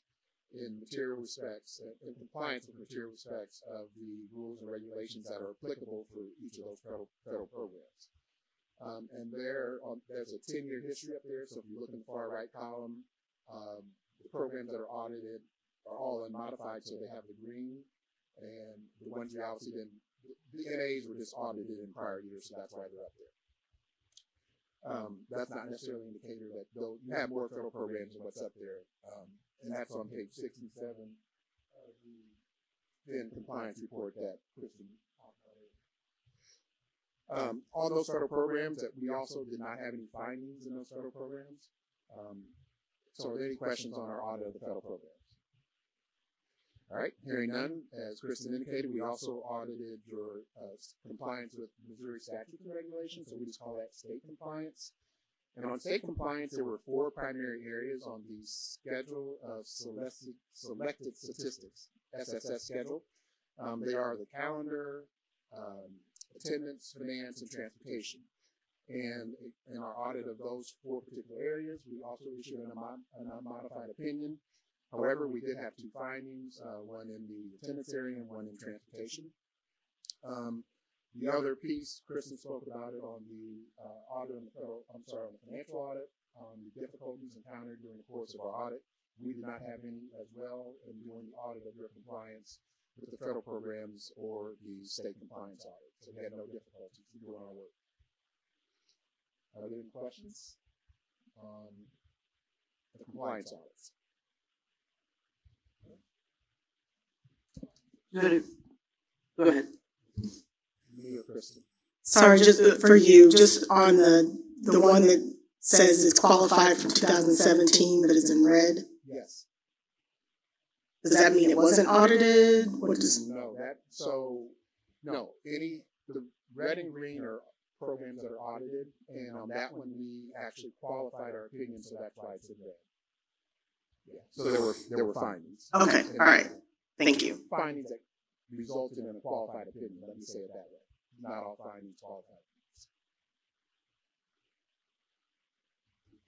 in material respects, in compliance with material respects of the rules and regulations that are applicable for each of those federal programs. And there's a 10-year history up there. So if you look in the far right column, the programs that are audited are all unmodified, so they have the green. And the ones we obviously didn't, the NAs were just audited in prior years, so that's why they're up there. That's not necessarily an indicator that you have more federal programs than what's up there. And that's on page 6 and 7 of the then compliance report that Kristen talked about. On those federal programs, that we also did not have any findings in those federal programs. So are there any questions on our audit of the federal programs? All right, hearing none, as Kristen indicated, we also audited your compliance with Missouri statutes and regulations, so we just call that state compliance. And on state compliance, there were 4 primary areas on the Schedule of Selected Statistics, SSS schedule. They are the calendar, attendance, finance, and transportation. And in our audit of those 4 particular areas, we also issued an unmodified opinion. However, we did have 2 findings, one in the attendance area and one in transportation. The other piece, Kristen spoke about it on the audit on the financial audit, on the difficulties encountered during the course of our audit. We did not have any as well in doing the audit of your compliance with the federal programs or the state compliance audit. So we had no difficulties in doing our work. Are there any questions on the compliance audits? Go ahead. Me or Kristen? Sorry, just for you, just on the one that says it's qualified for 2017, but it's in red. Yes. Does that mean it wasn't audited? What does? No. The red and green are programs that are audited, and on that one we actually qualified our opinion, so that's why it's in red. Yeah. So there were findings. Okay. All right. Thank you. Findings that resulted in a qualified opinion. Let me say it that way. Not all findings qualified.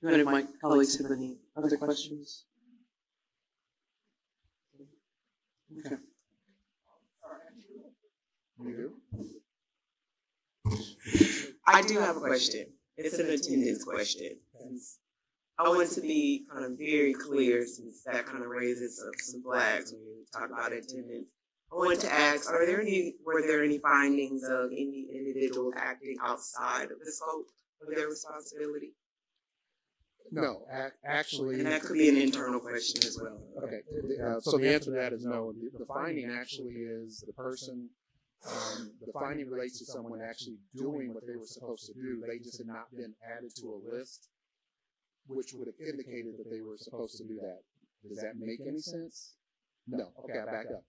Do any of my colleagues have any other questions? Okay. You do? I do have a question. It's an attendance question. I want to be kind of very clear, since that kind of raises some flags when you talk about attendance. I wanted to ask, were there any findings of any individuals acting outside of the scope of their responsibility? No, actually. And that could be an internal question as well. Okay, so the answer to that is no. The finding actually is the person, the finding relates to someone actually doing what they were supposed to do. They just had not been added to a list, which would have indicated that they were supposed to do that. Does that make any sense? No. Okay, I'll back up.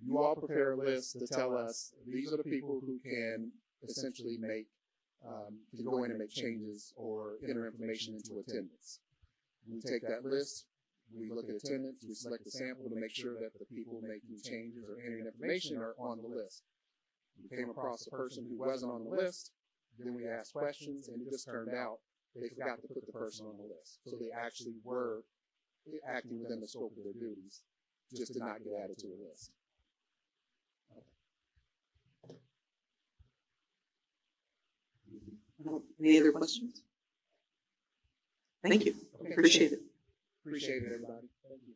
You all prepare a list to tell us these are the people who can essentially make, can go in and make changes or enter information into attendance. We take that list, we look at attendance, we select a sample to make sure that the people making changes or entering information are on the list. We came across a person who wasn't on the list, then we asked questions, and it just turned out they forgot to put the person on the list. So they actually were acting within the scope of their duties, just did not get added to the list. Any other questions? Thank you. Okay. Appreciate it. Appreciate it, everybody. Thank you.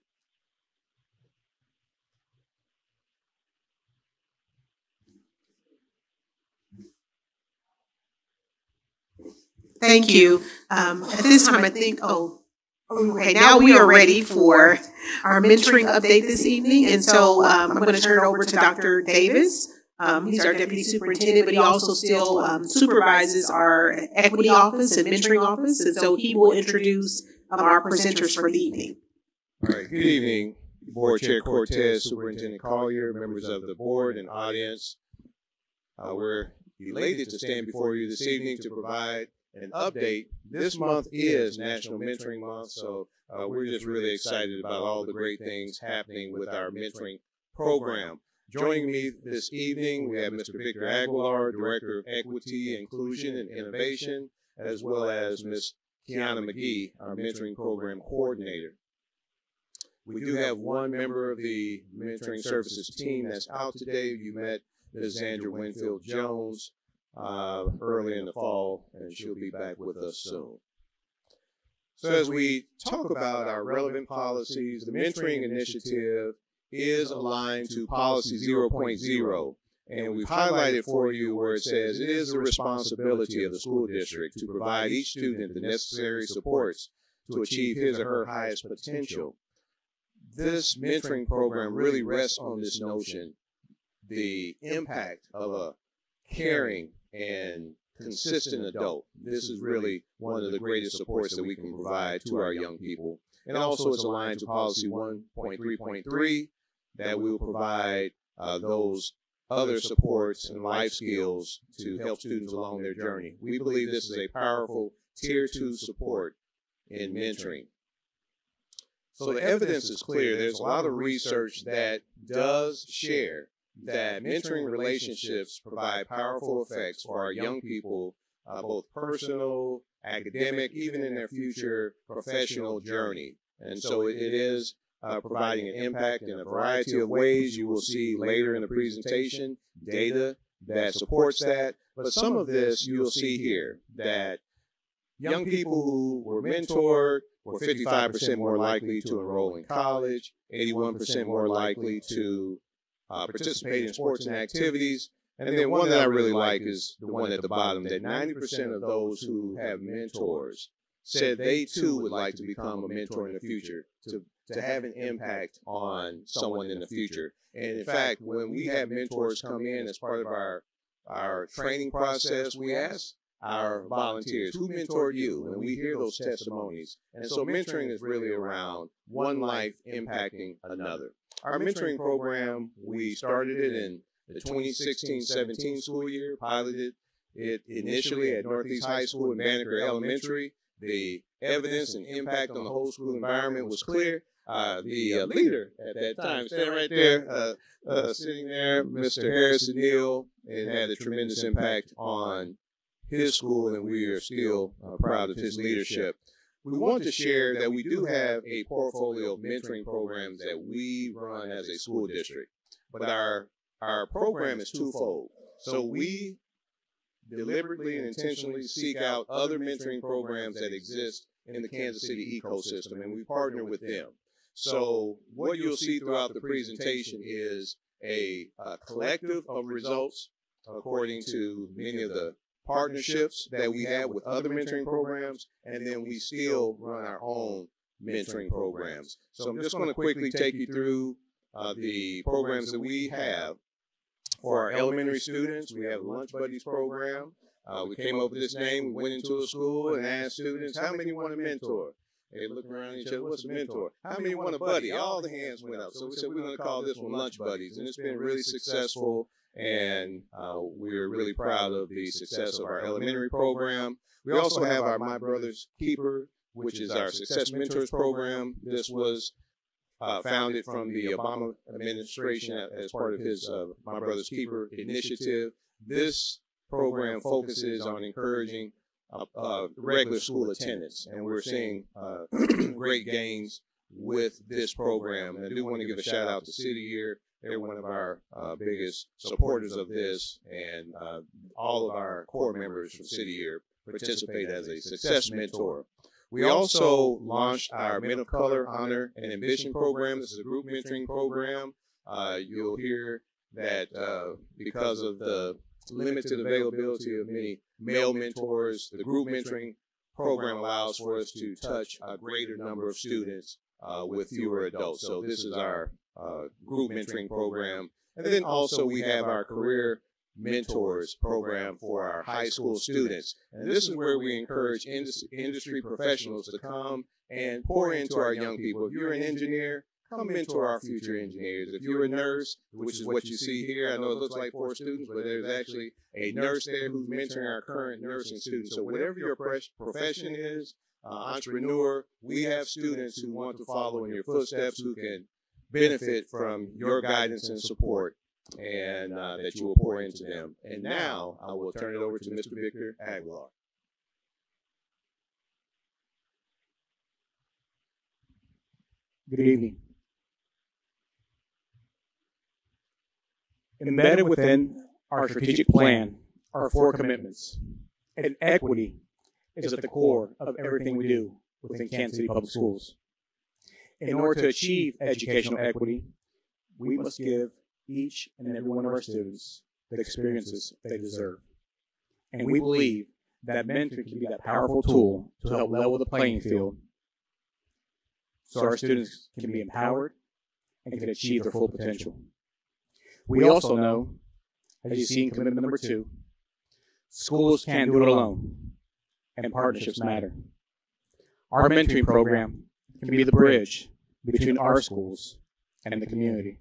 Thank you. At this time, I think, okay, now we are ready for our mentoring update this evening. And so I'm going to turn it over to Dr. Davis. He's our deputy superintendent, but he also still supervises our equity office and mentoring office. And so he will introduce our presenters for the evening. All right, good evening, Board Chair Cortez, Superintendent Collier, members of the board and audience. We're elated to stand before you this evening to provide an update. This month is National Mentoring Month, so we're just really excited about all the great things happening with our mentoring program. Joining me this evening, we have Mr. Victor Aguilar, Director of Equity, Inclusion, and Innovation, as well as Ms. Kiana McGee, our Mentoring Program Coordinator. We do have one member of the Mentoring Services team that's out today. You met Ms. Xandra Winfield-Jones early in the fall, and she'll be back with us soon. So as we talk about our relevant policies, the mentoring initiative is aligned to Policy 0.0, and we've highlighted for you where it says it is the responsibility of the school district to provide each student the necessary supports to achieve his or her highest potential. This mentoring program really rests on this notion, the impact of a caring and consistent adult. This is really one of the greatest supports that we can provide to our young people. And also it's aligned to Policy 1.3.3 that we will provide those other supports and life skills to help students along their journey. We believe this is a powerful Tier 2 support in mentoring. So the evidence is clear. There's a lot of research that does share that mentoring relationships provide powerful effects for our young people, both personal, academic, even in their future professional journey. And so it is providing an impact in a variety of ways. You will see later in the presentation data that supports that. But some of this you'll see here, that young people who were mentored were 55% more likely to enroll in college, 81% more likely to participate in sports and activities. And then one that I really like is the one at the bottom, that 90% of those who have mentors said they too would like to become a mentor in the future, to have an impact on someone in the future. And in fact, when we have mentors come in as part of our training process, we ask our volunteers, who mentored you? And we hear those testimonies. And so mentoring is really around one life impacting another. Our mentoring program, we started it in the 2016-17 school year, piloted it initially at Northeast High School and Banneker Elementary. The evidence and impact on the whole school environment was clear. The leader at that time, standing right there, sitting there, Mr. Harrison Neal, it had a tremendous impact on his school, and we are still proud of his leadership. We want to share that we do have a portfolio of mentoring programs that we run as a school district, but our program is twofold. So we deliberately and intentionally seek out other mentoring programs that exist in the Kansas City ecosystem, and we partner with them. So what you'll see throughout the presentation is a collective of results according to many of the partnerships that we have with other mentoring programs, and then we still run our own mentoring programs. So I'm just going to quickly take you through the programs that we have. For our elementary students, we have a Lunch Buddies program. We came up with this name. We went into a school and asked students, how many want a mentor? They look around each other, what's a mentor? How many want a buddy? All the hands went up. So we said, we're going to call this one Lunch Buddies. And it's been really successful. And we're really proud of the success of our elementary program. We also have our My Brother's Keeper, which is our Success Mentors program. This was founded from the Obama administration as part of his My Brother's Keeper initiative. This program focuses on encouraging regular school attendance, and we're seeing great gains with this program. And I do want to give a shout out to City Year. They're one of our biggest supporters of this, and all of our core members from City Year participate as a success mentor. We also launched our Men of Color Honor and Ambition program. This is a group mentoring program. You'll hear that because of the limited availability of many male mentors, the group mentoring program allows for us to touch a greater number of students with fewer adults. So this is our group mentoring program. And then also we have our career mentors program for our high school students. And this is where we encourage industry professionals to come and pour into our young people. If you're an engineer, come mentor our future engineers. If you're a nurse, which is what you see here, I know it looks like 4 students, but there's actually a nurse there who's mentoring our current nursing students. So whatever your profession is, entrepreneur, we have students who want to follow in your footsteps, who can benefit from your guidance and support, and that you will pour into them. And now I will turn it over to Mr. Victor Aguilar. Good evening. Embedded within our strategic plan are 4 commitments, and equity is at the core of everything we do within Kansas City Public Schools. In order to achieve educational equity, we must give each and every one of our students the experiences they deserve. And we believe that mentoring can be that powerful tool to help level the playing field so our students can be empowered and can achieve their full potential. We also know, as you see in commitment number 2, schools can't do it alone, and partnerships matter. Our mentoring program can be the bridge between our schools and the community.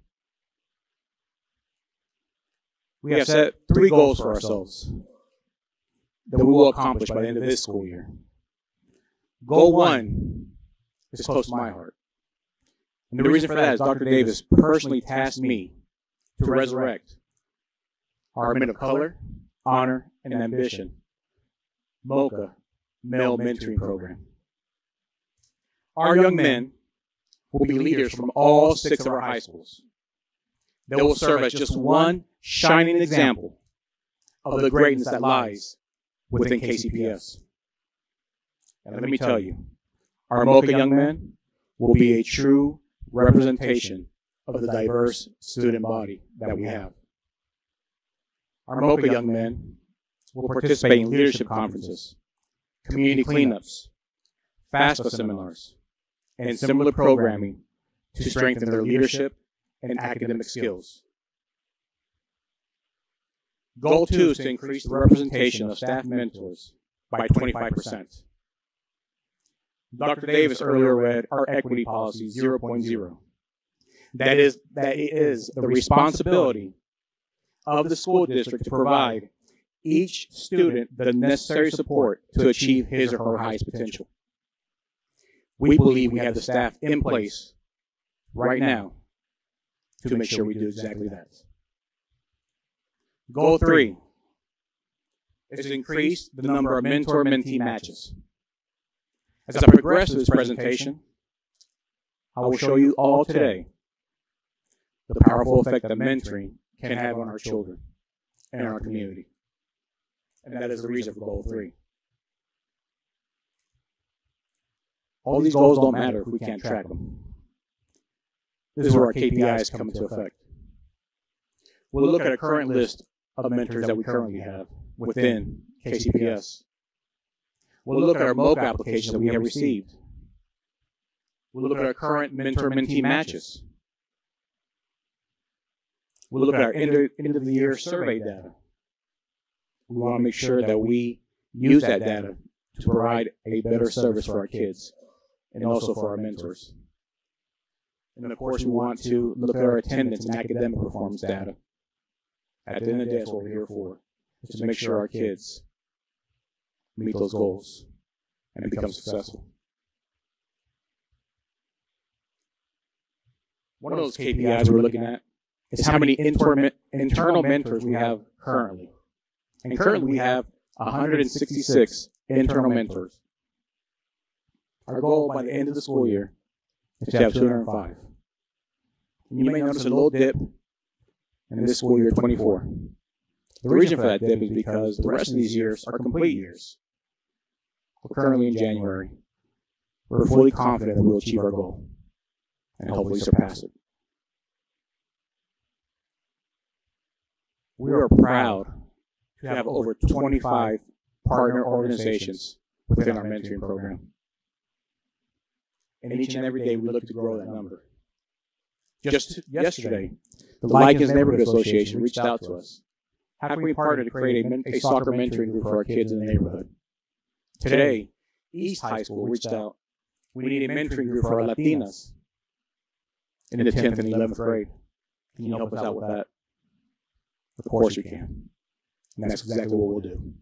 We have set 3 goals for ourselves that we will accomplish by the end of this school year. Goal 1 is close to my heart. And the reason for that is Dr. Davis personally tasked me to resurrect our Men of Color, Honor, and Ambition MOCA Male Mentoring Program. Our young men will be leaders from all 6 of our high schools. They will serve as just one shining example of the greatness that lies within KCPS. And let me tell you, our MOCA young men will be a true representation of the diverse student body that we have. Our MOCA young men will participate in leadership conferences, community cleanups, FAFSA seminars, and similar programming to strengthen their leadership and academic skills. Goal 2 is to increase the representation of staff mentors by 25%. Dr. Davis earlier read our equity policy 0.0. That is the responsibility of the school district to provide each student the necessary support to achieve his or her highest potential. We believe we have the staff in place right now to make sure we do exactly that. Goal 3 is to increase the number of mentor-mentee matches. As I progress through this presentation, I will show you all today the powerful effect that mentoring can have on our children and our community. And that is the reason for Goal 3. All these goals don't matter if we can't track them. This is where our KPIs come into effect. We'll look at a current list of mentors that we currently have within KCPS. We'll look at our MOOC applications that we have received. We'll look at our current mentor-mentee matches. We'll look at our end of the year survey data. We want to make sure that we use that data to provide a better service for our kids and also for our mentors. And of course, we want to look at our attendance and academic performance data. At the end of the day, that's what we're here for, is to make sure our kids meet those goals and become successful. One of those KPIs we're looking at is how many internal mentors we have currently. And currently we have 166 internal mentors. Our goal by the end of the school year is to have 205. And you may notice a little dip in this school year 24. The reason for that dip is because the rest of these years are complete years. We're currently in January. We're fully confident that we'll achieve our goal and hopefully surpass it. We are proud to have over 25 partner organizations within our mentoring program. And each and every day we look to grow that number. Just yesterday, the Lycans Neighborhood Association reached out to us. How can we partner to create a soccer mentoring group for our kids in the neighborhood? Today, East High School reached out. We need a mentoring group for our Latinas in the 10th and 11th grade. Can you help us out with that? Of course you can. And that's exactly what we'll do.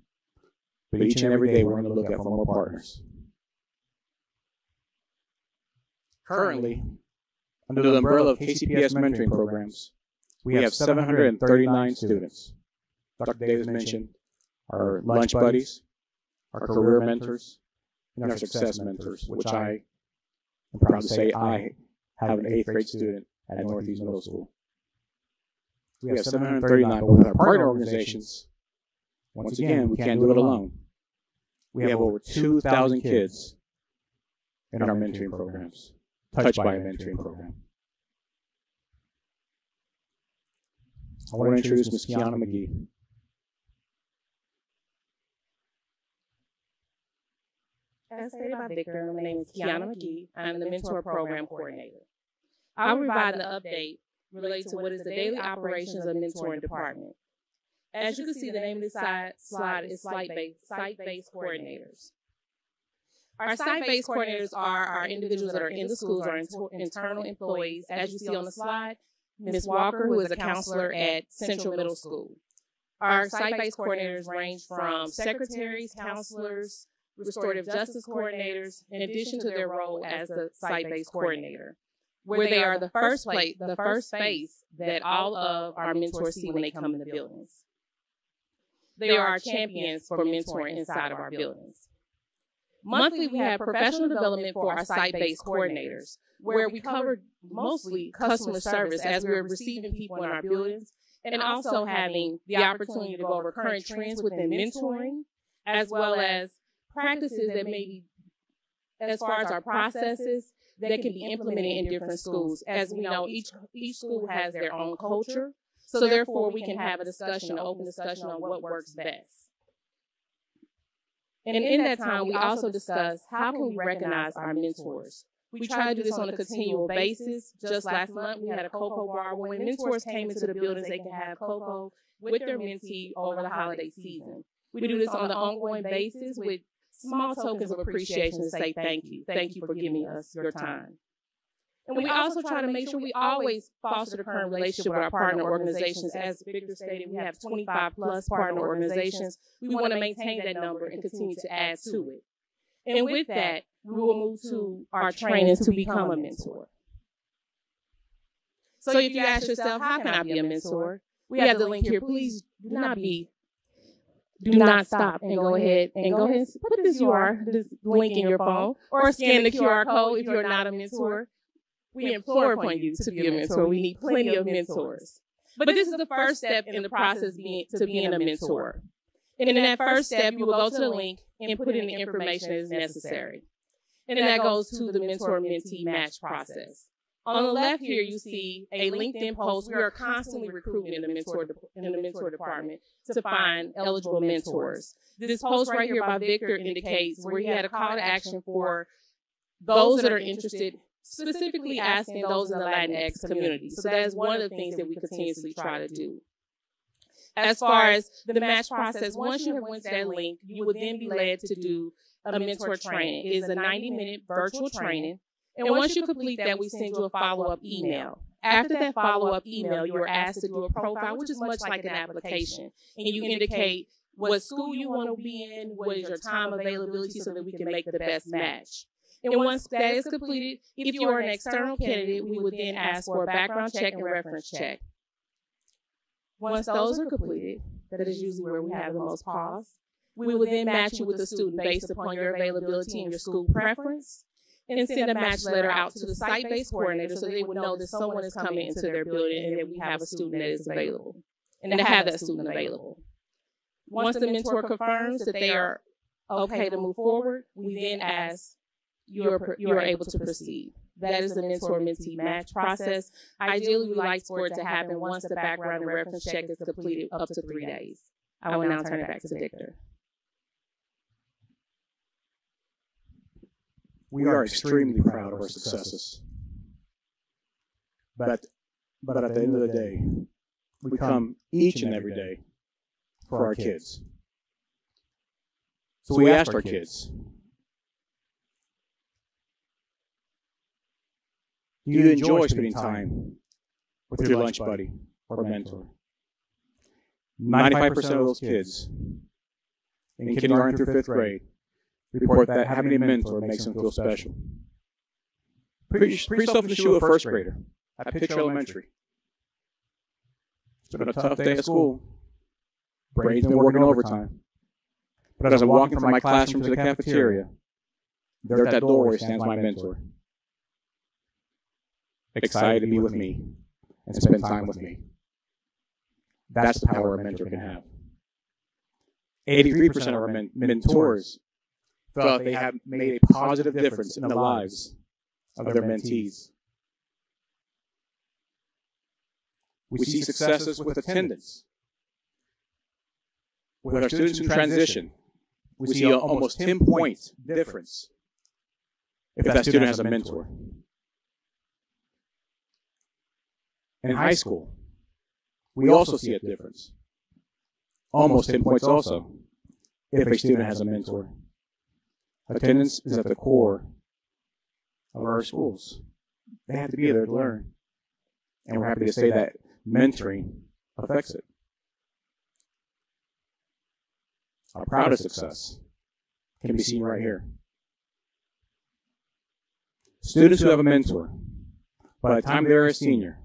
But each and every day we're going to look at for more partners. Currently, under the umbrella of KCPS mentoring programs, we have 739 students. Dr. Davis mentioned our lunch buddies, our career mentors, and our success mentors, which I am proud to say I have an 8th grade student at Northeast Middle School. We have 739, but with our partner organizations, once again, we can't do it alone. We have over 2,000 kids in our mentoring programs, touched by a mentoring program. I want to introduce Ms. Kiana McGee. As stated by Victor, my name is Kiana McGee. I'm the Mentor Program Coordinator. I'll provide an update related to what is the daily operations of mentoring department. As you can see, the name of this slide is site-based coordinators. Our site-based coordinators are our individuals that are in the schools, our internal employees. As you see on the slide, Ms. Walker, who is a counselor at Central Middle School. Our site-based coordinators range from secretaries, counselors, restorative justice coordinators, in addition to their role as a site-based coordinator, where they are the first face that all of our mentors see when they come in the buildings. They are our champions for mentoring inside of our buildings. Monthly, we have professional development for our site-based coordinators, where we cover mostly customer service as we're receiving people in our buildings, and also having the opportunity to go over current trends within mentoring, as well as practices that may be, as far as our processes, that can be implemented in different schools. As we know, each school has their own culture, so therefore we can have a discussion, an open discussion on what works best. And in that time, we also discuss how can we recognize our mentors. We try to do this on a continual basis. Just last month, we had a cocoa bar where when mentors came into the buildings, they can have cocoa with their mentee over the holiday season. We do this on an ongoing basis with small tokens of appreciation to say thank you. Thank you for giving us your time. And we also try to make sure we always foster the current relationship with our partner organizations. As Victor stated, we have 25 plus partner organizations. We want to maintain that number and continue to add to it. And with that, we will move to our trainings to become a mentor. So if you ask yourself, how can I be a mentor? We have the link here. Please do not stop and go ahead and put this link in your phone or scan the QR code if you're not a mentor. We implore upon you to be a mentor. We need plenty of mentors. But this is the first step in the process to being a mentor. And in that first step, you will go to the link and put in the information that is necessary. And then that goes to the mentor-mentee match process. On the left here, you see a LinkedIn post. We are constantly recruiting in the mentor department to find eligible mentors. This post right here by Victor indicates where he had a call to action for those that are interested, specifically asking those in the Latinx community. So that is one of the things that we continuously try to do. As far as the match process, once you have went to that link, you would then be led to do a mentor training. It is a 90-minute virtual training. And once you complete that, we send you a follow-up email. After that follow-up email, you are asked to do a profile, which is much like an application. And you indicate what school you want to be in, what is your time availability so that we can make the best match. And once that is completed, if you are an external candidate, we would then ask for a background check and reference check. Once those are completed, that is usually where we have the most pause, we will then match you with a student based upon your availability and your school preference, and send a match letter out to the site-based coordinator so they would know that someone is coming into their building and that we have a student that is available, and to have that student available. Once the mentor confirms that they are okay to move forward, we then ask you are able to proceed. That is the mentor-mentee match process. Ideally, we like for it to happen once the background and reference check is completed up to 3 days. I will now turn it back to Victor. We are extremely proud of our successes. But at the end of the day, we come each and every day for our kids. So we asked our kids, do you enjoy spending time with your lunch buddy or mentor? 95% of those kids in kindergarten through 5th grade report that having a mentor makes them feel special. Put yourself in the shoe of a 1st grader at Pitch Elementary. It's been a tough day at school. Brain's been working overtime. But as I'm walking from my classroom to the cafeteria, there at that doorway stands my mentor, excited to be with me and spend time with me. That's the power a mentor can have. 83% of our mentors felt they have made a positive difference in the lives of their mentees. We see successes with attendance. With our students in transition, we see an almost 10-point difference if that student has a mentor. In high school, we also see a difference. Almost 10 points also if a student has a mentor. Attendance is at the core of our schools. They have to be there to learn. And we're happy to say that mentoring affects it. Our proudest success can be seen right here. Students who have a mentor, by the time they're a senior,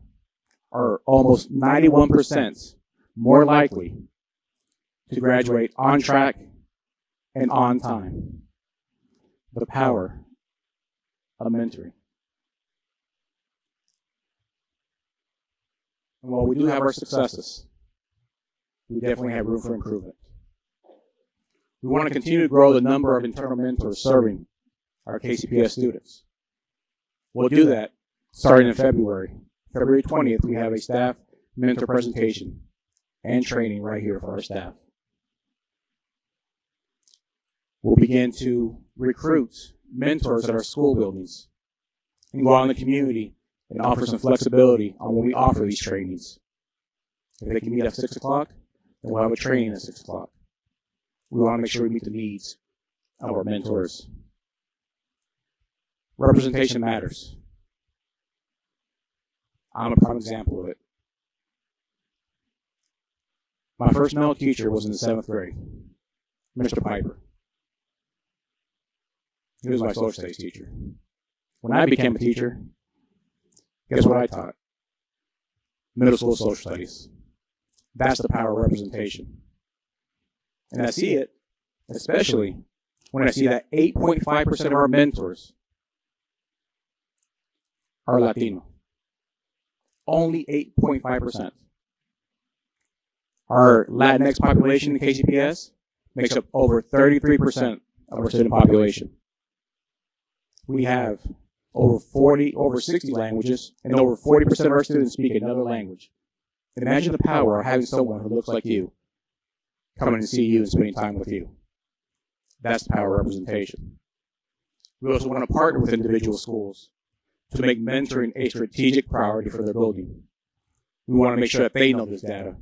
are almost 91% more likely to graduate on track and on time. The power of mentoring. And while we do have our successes, we definitely have room for improvement. We want to continue to grow the number of internal mentors serving our KCPS students. We'll do that starting in February. February 20th, we have a staff mentor presentation and training right here for our staff. We'll begin to recruit mentors at our school buildings and go out in the community and offer some flexibility on when we offer these trainings. If they can meet at 6 o'clock, then we'll have a training at 6 o'clock. We want to make sure we meet the needs of our mentors. Representation matters. I'm a prime example of it. My first male teacher was in the 7th grade, Mr. Piper. He was my social studies teacher. When I became a teacher, guess what I taught? Middle school social studies. That's the power of representation. And I see it, especially when I see that 8.5% of our mentors are Latino. Only 8.5%. Our Latinx population in KCPS makes up over 33% of our student population. We have over 60 languages, and over 40% of our students speak another language. Imagine the power of having someone who looks like you coming to see you and spending time with you. That's the power of representation. We also want to partner with individual schools to make mentoring a strategic priority for their building. We want to make sure that they know this data.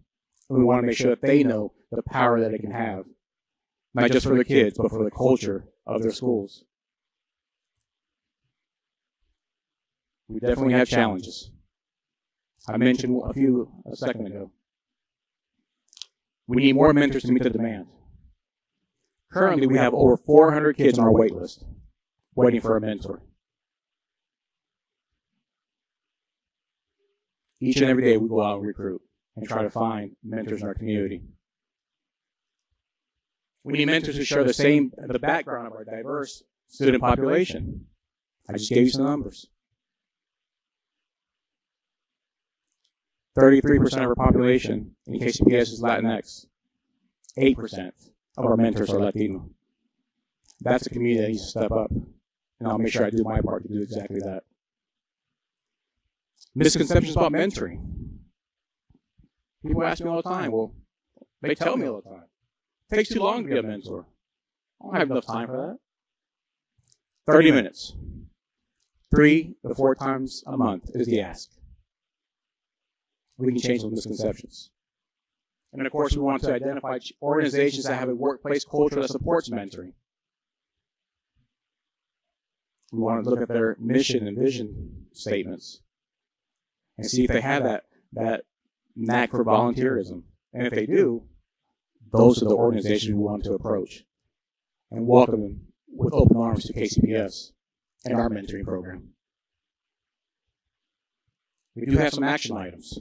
And we want to make sure that they know the power that it can have, not just for the kids, but for the culture of their schools. We definitely have challenges. I mentioned a few a second ago. We need more mentors to meet the demand. Currently, we have over 400 kids on our wait list waiting for a mentor. Each and every day, we go out and recruit and try to find mentors in our community. We need mentors who share the background of our diverse student population. I just gave you some numbers. 33% of our population in KCPS is Latinx. 8% of our mentors are Latino. That's a community that needs to step up, and I'll make sure I do my part to do exactly that. Misconceptions about mentoring. People ask me all the time, well, they tell me all the time, it takes too long to be a mentor. I don't have enough time for that. 30 minutes. 3 to 4 times a month is the ask. We can change those misconceptions. And of course, we want to identify organizations that have a workplace culture that supports mentoring. We want to look at their mission and vision statements and see if they have that knack for volunteerism. And if they do, those are the organizations we want to approach and welcome them with open arms to KCPS and our mentoring program. We do have some action items.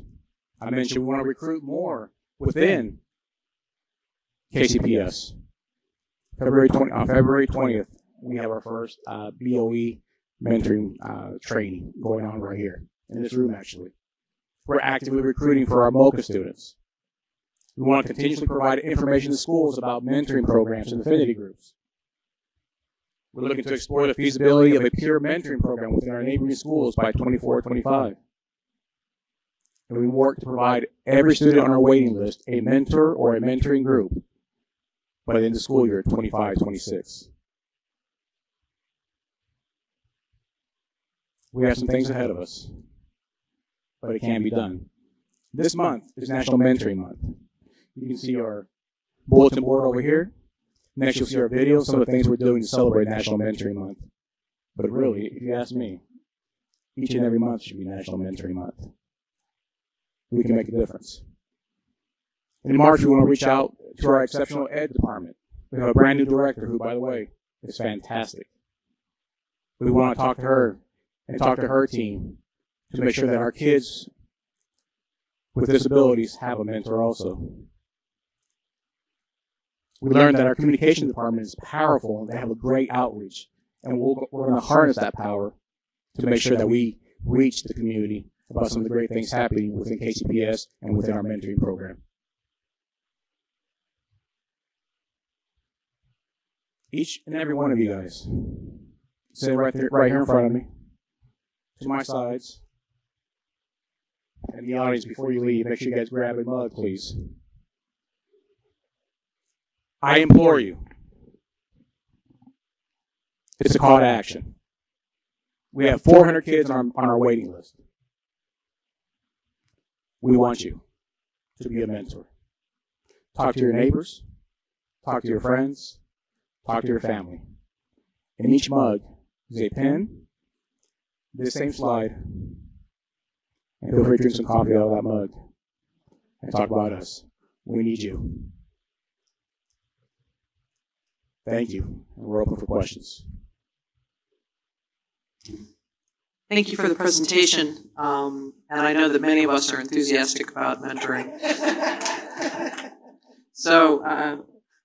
I mentioned we want to recruit more within KCPS. On February 20th, we have our first BOE mentoring training going on right here in this room, actually. We're actively recruiting for our MOCA students. We want to continuously provide information to schools about mentoring programs and affinity groups. We're looking to explore the feasibility of a peer mentoring program within our neighboring schools by 24-25. And we work to provide every student on our waiting list a mentor or a mentoring group by the end of the school year 25-26. We have some things ahead of us, but it can be done. This month is National Mentoring Month. You can see our bulletin board over here. Next, you'll see our videos, some of the things we're doing to celebrate National Mentoring Month. But really, if you ask me, each and every month should be National Mentoring Month. We can make a difference. In March, we want to reach out to our exceptional ed department. We have a brand new director who, by the way, is fantastic. We want to talk to her and talk to her team to make sure that our kids with disabilities have a mentor also. We learned that our communication department is powerful and they have a great outreach. And we're going to harness that power to make sure that we reach the community about some of the great things happening within KCPS and within our mentoring program. Each and every one of you guys, sit right here in front of me, to my sides, and the audience, before you leave, make sure you guys grab a mug, please. I implore you. It's a call to action. We have 400 kids on our waiting list. We want you to be a mentor. Talk to your neighbors. Talk to your friends. Talk to your family. In each mug is a pen, this same slide, and feel free to drink some coffee out of that mug and talk about us. We need you. Thank you, and we're open for questions. Thank you for the presentation. And I know that many of us are enthusiastic about mentoring. So I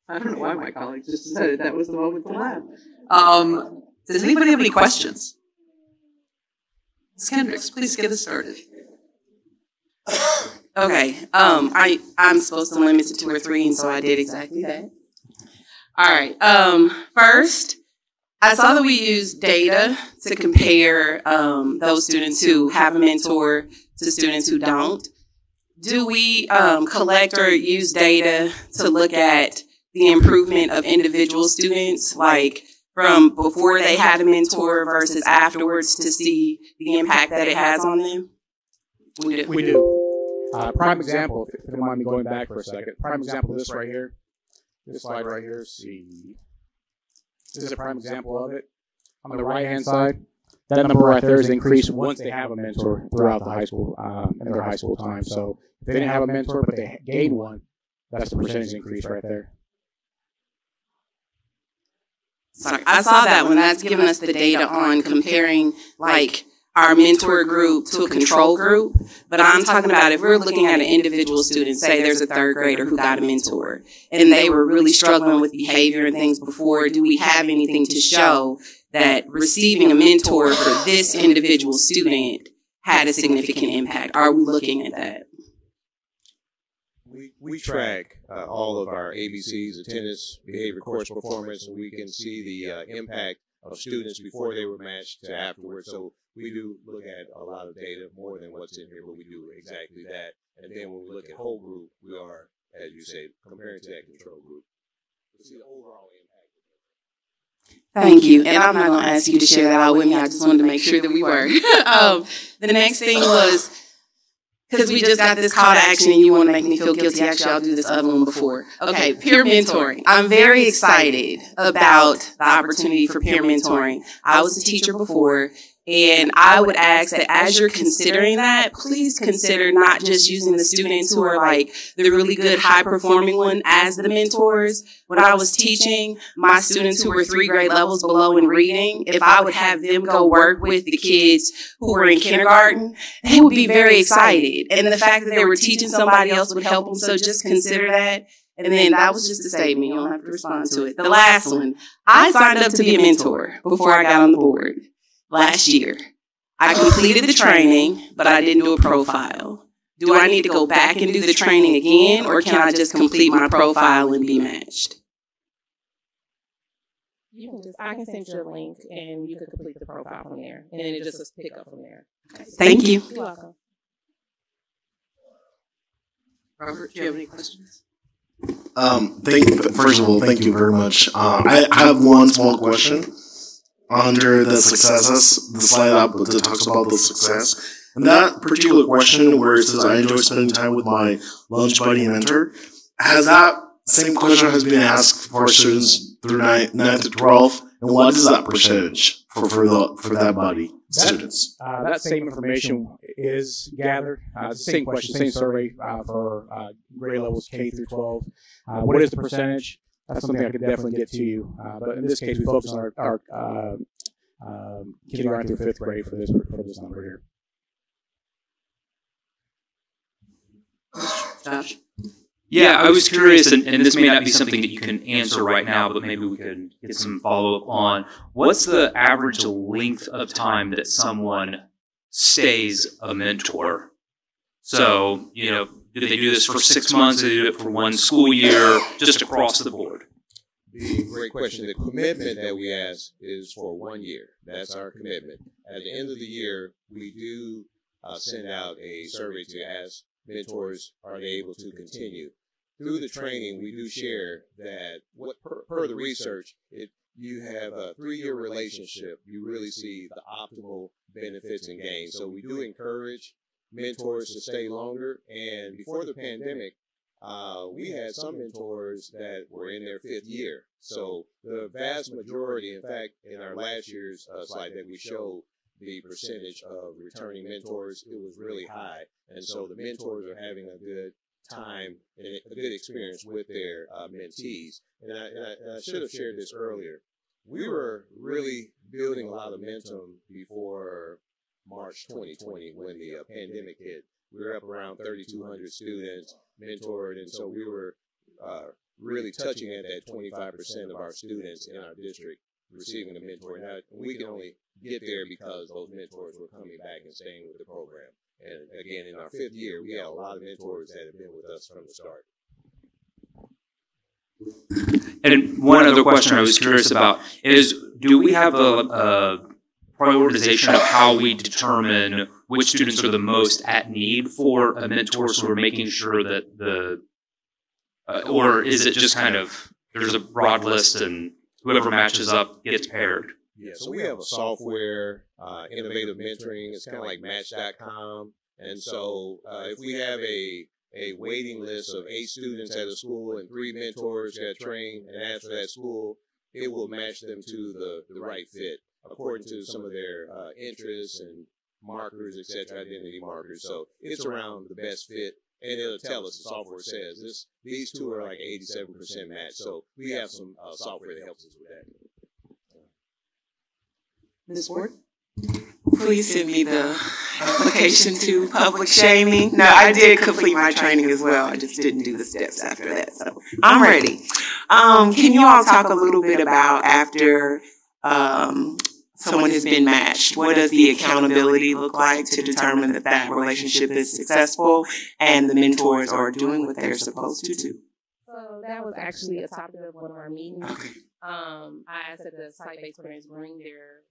don't know why my colleagues just decided that was the moment to laugh. Does anybody have any questions? Ms. Kendricks, please get us started. Okay. I'm supposed to limit to 2 or 3, and so I did exactly that. All right. First, I saw that we use data to compare those students who have a mentor to students who don't. Do we collect or use data to look at the improvement of individual students, like from before they had a mentor versus afterwards, to see the impact that it has on them? We do. Prime example, if you don't mind me going back for a second, prime example of this right here, this slide right here, see. This is a prime example of it. On the right-hand side, that number right there is increased once they have a mentor throughout the high school, in their high school time. So if they didn't have a mentor, but they gained one, that's the percentage increase right there. Sorry, I saw that one. That's giving us the data on comparing, like, our mentor group to a control group. But I'm talking about if we're looking at an individual student, say there's a third grader who got a mentor, and they were really struggling with behavior and things before, do we have anything to show that receiving a mentor for this individual student had a significant impact? Are we looking at that? We track all of our ABCs, attendance, behavior, course performance, and we can see the impact of students before they were matched to afterwards. So we do look at a lot of data, more than what's in here, but we do exactly that. And then when we look at whole group, we are, as you say, comparing to that control group. We see the overall impact. Thank you. And I'm not going to ask you to share that out with me. I just wanted to make sure that we were. The next thing was, because we just got this call to action and you want to make me feel guilty. Actually, I'll do this other one before. Okay, peer mentoring. I'm very excited about the opportunity for peer mentoring. I was a teacher before, and I would ask that as you're considering that, please consider not just using the students who are like the really good, high-performing one as the mentors. When I was teaching, my students who were 3 grade levels below in reading, if I would have them go work with the kids who were in kindergarten, they would be very excited. And the fact that they were teaching somebody else would help them, so just consider that. And then that was just a statement. You don't have to respond to it. The last one, I signed up to be a mentor before I got on the board. Last year, I completed the training, but I didn't do a profile. Do I need to go back and do the training again, or can I just complete my profile and be matched? You can I can send you a link and you can complete the profile from there, and then it just pick up from there. Thank you. You're welcome. Robert, do you have any questions? First of all, thank you very much. I have one small question. Under the successes, the slide up that talks about the success. And that particular question where it says, I enjoy spending time with my lunch buddy and mentor, has that same question has been asked for students through 9th to 12th? And what is that percentage for that buddy students? That same information is gathered. Same question, same survey for grade levels K through 12. What is the percentage? That's something I could definitely get to you. But in this case, we focus on our kindergarten through 5th grade for this number here. Josh? Yeah, I was curious, and this may not be something that you can answer right now, but maybe we could get some follow-up on. What's the average length of time that someone stays a mentor? So, you know, do they do this for 6 months? Do they do it for 1 school year, just across the board? Great question. The commitment that we ask is for 1 year. That's our commitment. At the end of the year, we do send out a survey to ask mentors, are they able to continue? Through the training, we do share that per the research, you have a 3-year relationship. You really see the optimal benefits and gains. So we do encourage mentors to stay longer. And before the pandemic, we had some mentors that were in their 5th year. So the vast majority, in fact, in our last year's slide that we showed the percentage of returning mentors, it was really high. And so the mentors are having a good time and a good experience with their mentees. And I should have shared this earlier. We were really building a lot of momentum before March 2020 when the pandemic hit. We were up around 3,200 students mentored, and so we were really touching at that 25% of our students in our district receiving a mentor. Now, we can only get there because those mentors were coming back and staying with the program. And again, in our 5th year, we had a lot of mentors that have been with us from the start. And one other question I was curious about is, do we have a prioritization of how we determine which students are the most at need for a mentor? So we're making sure that or is it just kind of there's a broad list and whoever matches up gets paired? Yeah, so we have a software, innovative mentoring. It's kind of like Match.com. And so if we have a waiting list of 8 students at a school and 3 mentors got trained and asked for that school, it will match them to the right fit according to some of their interests and markers, etc., identity markers. So it's around the best fit. And it'll tell us, the software says, these 2 are like 87% match. So we have some software that helps us with that. Ms. Ward? Please send me the application to public shaming. No, I did complete my training as well. I just didn't do the steps after that. So I'm ready. Can you all talk a little bit about after someone has been matched, what does the accountability look like to determine that that relationship is successful and the mentors are doing what they're supposed to do? So that was actually a topic of one of our meetings. I asked that the site-based parents bring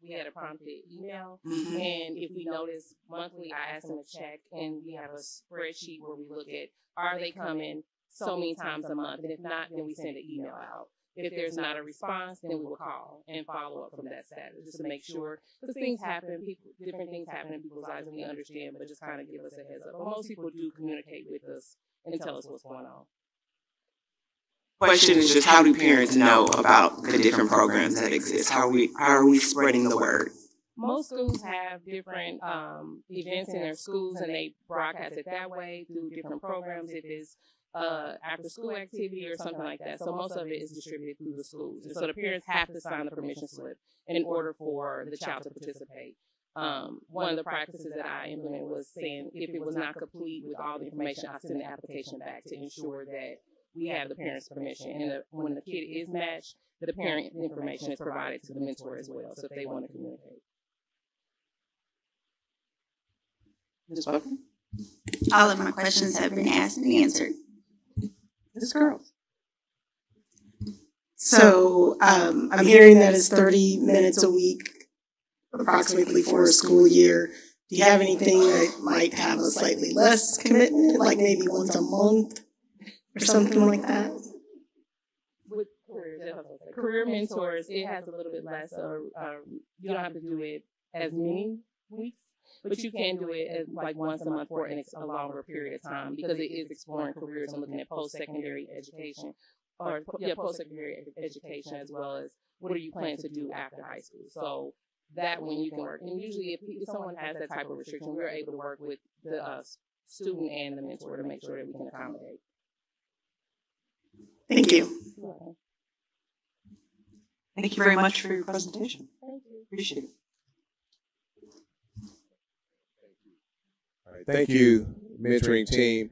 we had a prompted email, and if we notice monthly, I asked them to check, and we have a spreadsheet where we look at, are they coming so many times a month, and if not, then we send an email out. If there's not a response, then we will call and follow up from that status, just to make sure, because things happen, different things happen in people's lives, and we understand, but just kind of give us a heads up. But most people do communicate with us and tell us what's going on. Question is just, how do parents know about the different programs that exist? How are we spreading the word? Most schools have different events in their schools, and they broadcast it that way through different programs. If it's after school activity or something like that. So most of it is distributed through the schools. And so the parents have to sign the permission slip in order for the child to participate. One of the practices that I implemented was saying if it was not complete with all the information, I send the application back to ensure that we have the parents' permission. And when the kid is matched, the parent information is provided to the mentor as well, so if they want to communicate. Ms. Buckner? All of my questions have been asked and answered. Ms. Girls? So I'm hearing that it's 30 minutes a week, approximately for a school year. Do you have anything that might have a slightly less commitment, like maybe once a month or something like that? With career mentors, it has a little bit less. You don't have to do it as many weeks, but you can do it as like once a month for a longer period of time, because it is exploring careers and looking at post-secondary education, or post-secondary education, as well as what are you planning to do after high school. So that when you can work, and usually if someone has that type of restriction, we're able to work with the student and the mentor to make sure that we can accommodate. Thank you. Thank you very much for your presentation. Thank you. Appreciate it. All right, thank you, mentoring team.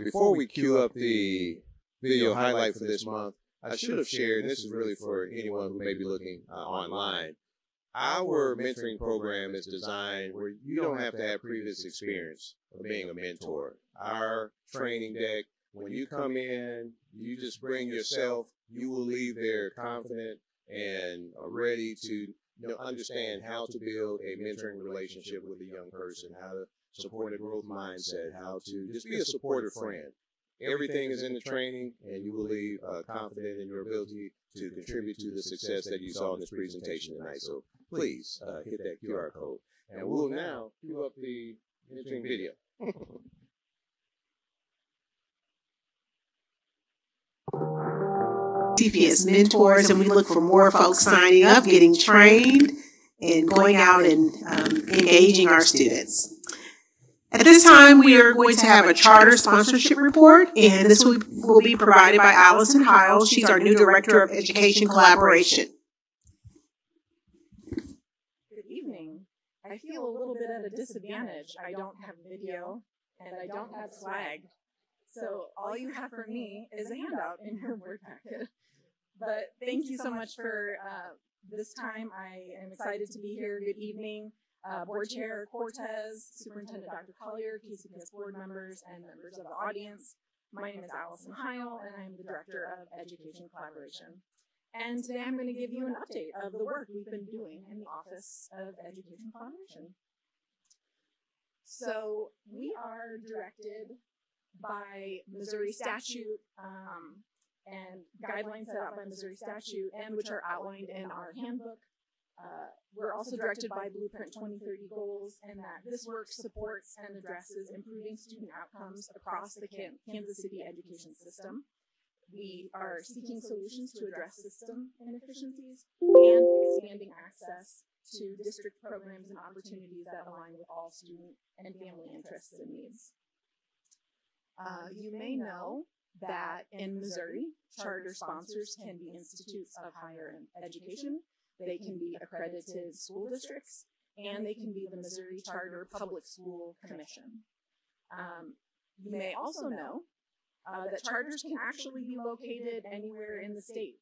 Before we cue up the video highlight for this month, I should have shared, and this is really for anyone who may be looking online, our mentoring program is designed where you don't have to have previous experience of being a mentor. Our training deck, when you come in, you just bring yourself. You will leave there confident and ready to understand how to build a mentoring relationship with a young person, how to support a growth mindset, how to just be a supportive friend. Everything is in the training, and you will leave confident in your ability to contribute to the success that you saw in this presentation tonight. So please hit that QR code. And we'll now cue up the mentoring video. KCPS mentors, and we look for more folks signing up, getting trained, and going out and engaging our students. At this time, we are going to have a charter sponsorship report, and this will be provided by Allison Heil. She's our new Director of Education Collaboration. Good evening. I feel a little bit at a disadvantage. I don't have video, and I don't have swag. So all you have for me is a handout in your Word packet. But thank you so much for this time. I am excited to be here. Good evening. Board Chair Cortez, Superintendent Dr. Collier, KCPS board members, and members of the audience. My name is Allison Heil, and I'm the Director of Education Collaboration. And today I'm going to give you an update of the work we've been doing in the Office of Education Collaboration. So we are directed by Missouri statute and guidelines set out by Missouri statute and which are outlined in our handbook. We're also directed by Blueprint 2030 goals, and that this work supports and addresses improving student outcomes across the Kansas City education system. We are seeking solutions to address system inefficiencies and expanding access to district programs and opportunities that align with all student and family interests and needs. You may know that in Missouri, charter sponsors can be institutes of higher education. They can be accredited school districts, and they can be the Missouri Charter Public School Commission. You may also know that charters can actually be located anywhere in the state,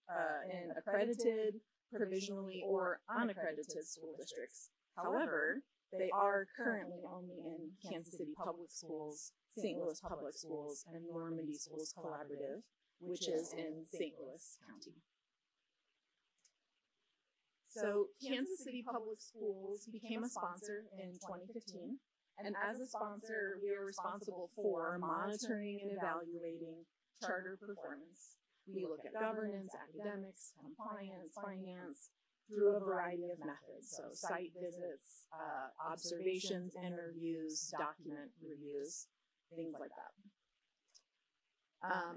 in accredited, provisionally, or unaccredited school districts. However, they are currently only in Kansas City Public Schools, St. Louis Public Schools, and Normandy Schools Collaborative, which is in St. Louis County. So Kansas City Public Schools became a sponsor in 2015, and as a sponsor, we are responsible for monitoring and evaluating charter performance. We look at governance, academics, compliance, finance, through a variety of methods. So site visits, observations, interviews, document reviews, things like that.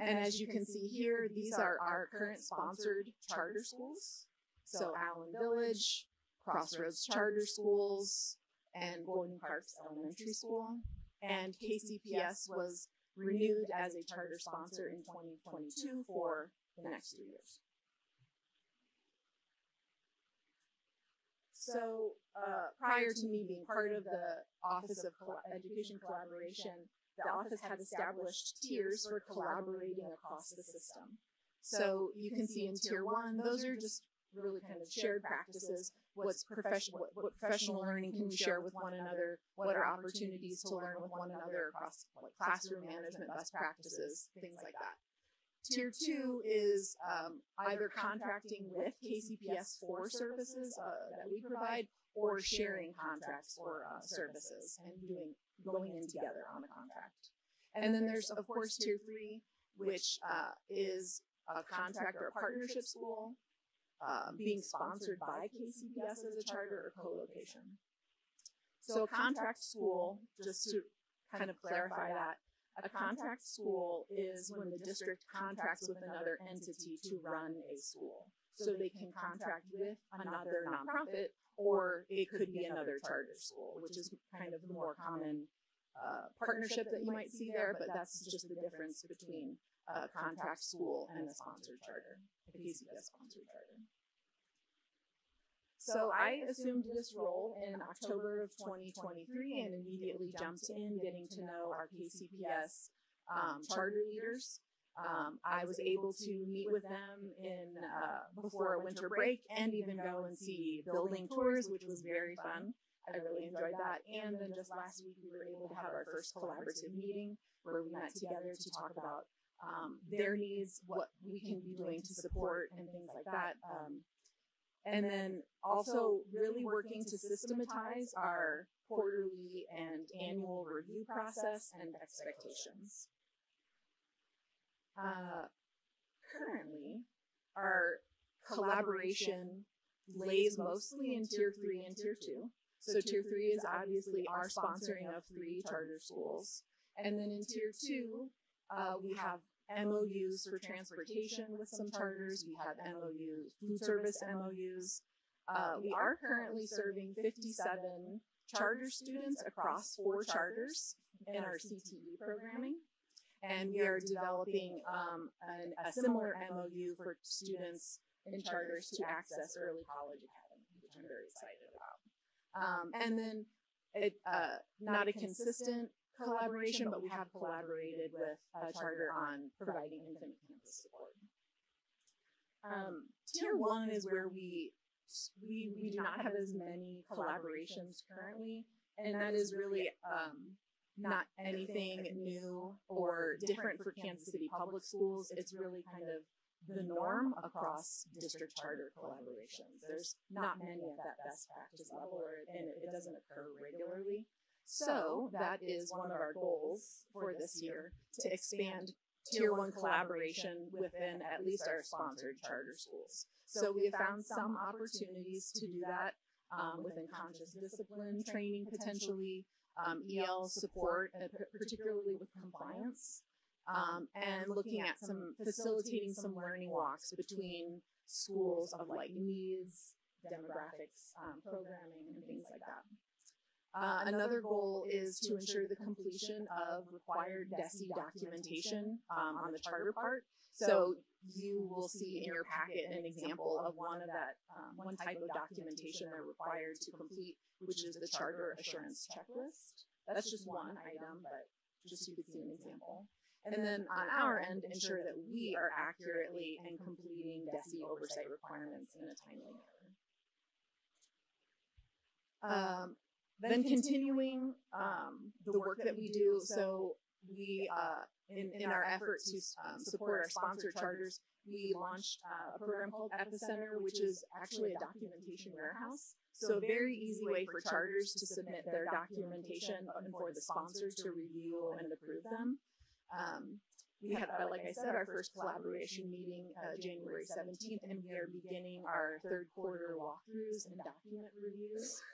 And as you can see here, these are our current sponsored charter schools. So Allen Village, Crossroads Charter Schools, and Gordon Parks Elementary School. And KCPS was renewed as a charter sponsor in 2022 for the next 3 years. So prior to me being part of the Office of Education Collaboration, the office had established tiers for collaborating across the system. So you can see in Tier 1, those are just really kind of shared practices. What professional learning can we share with one another? What are opportunities to learn with one another across like classroom management best practices, things like that. Tier 2 is either contracting with KCPS for services that we provide, or sharing contracts for services and going in together on a contract. And then there's of course Tier 3, which is a contract or a partnership school being sponsored by KCPS as a charter or co-location. So a contract school, just to kind of clarify that, a contract school is when the district contracts with another entity to run a school. So they can contract with another nonprofit, or it could be another charter school, which is kind of the more common partnership that you might see there, but that's just the difference between a contract school and a sponsored charter, a KCPS sponsored charter. So I assumed this role in October of 2023 and immediately jumped in, getting to know our KCPS charter leaders. I was able to meet with them before a winter break and even go and see building tours, which was very fun. I really enjoyed that. And then just last week, we were able to have our first collaborative meeting where we met together to talk about their needs, what we can be doing to support and things like that. And then also really working to systematize our quarterly and annual review process and expectations. Currently, our collaboration lays mostly in Tier 3 and Tier 2. So Tier 3 is obviously our sponsoring of 3 charter schools. And then in Tier 2, we have MOUs for transportation with some charters. We have MOUs, food service MOUs. We are currently serving 57 charter students across 4 charters in our CTE programming. And we are developing a similar MOU for students in charters to access early college academy, which I'm very excited about. And then not a consistent collaboration, but we have collaborated with a charter on providing infinite campus support. Tier 1 is where we do not have as many collaborations currently, and that is really not anything new or different for Kansas City Public Schools. It's really kind of the norm across district charter collaborations. There's not many at that best practice level, and it doesn't occur regularly. So that is one of our goals for this year, to expand Tier 1 collaboration within at least our sponsored charter schools. So we have found some opportunities to do that within conscious discipline training, potentially, EL support, particularly with compliance, and looking at facilitating some learning walks between schools of like needs, demographics, programming, and things like that. Another goal is to ensure the completion of required DESE documentation on the charter part. So you will see in your packet an example of one type of documentation they're required to complete, which is the charter assurance checklist. That's just one item, but just so you could see an example. And then on our end, ensure that we are accurately and completing DESE oversight requirements in a timely manner. Then continuing the work that we do, so we, in our effort to support our sponsored charters, we launched a program called Epicenter, which is actually a documentation warehouse. So a very easy way for charters to submit their documentation and for the sponsors to review and approve them. We had, like I said, our first collaboration meeting January 17th, and we are beginning our third quarter walkthroughs and document reviews.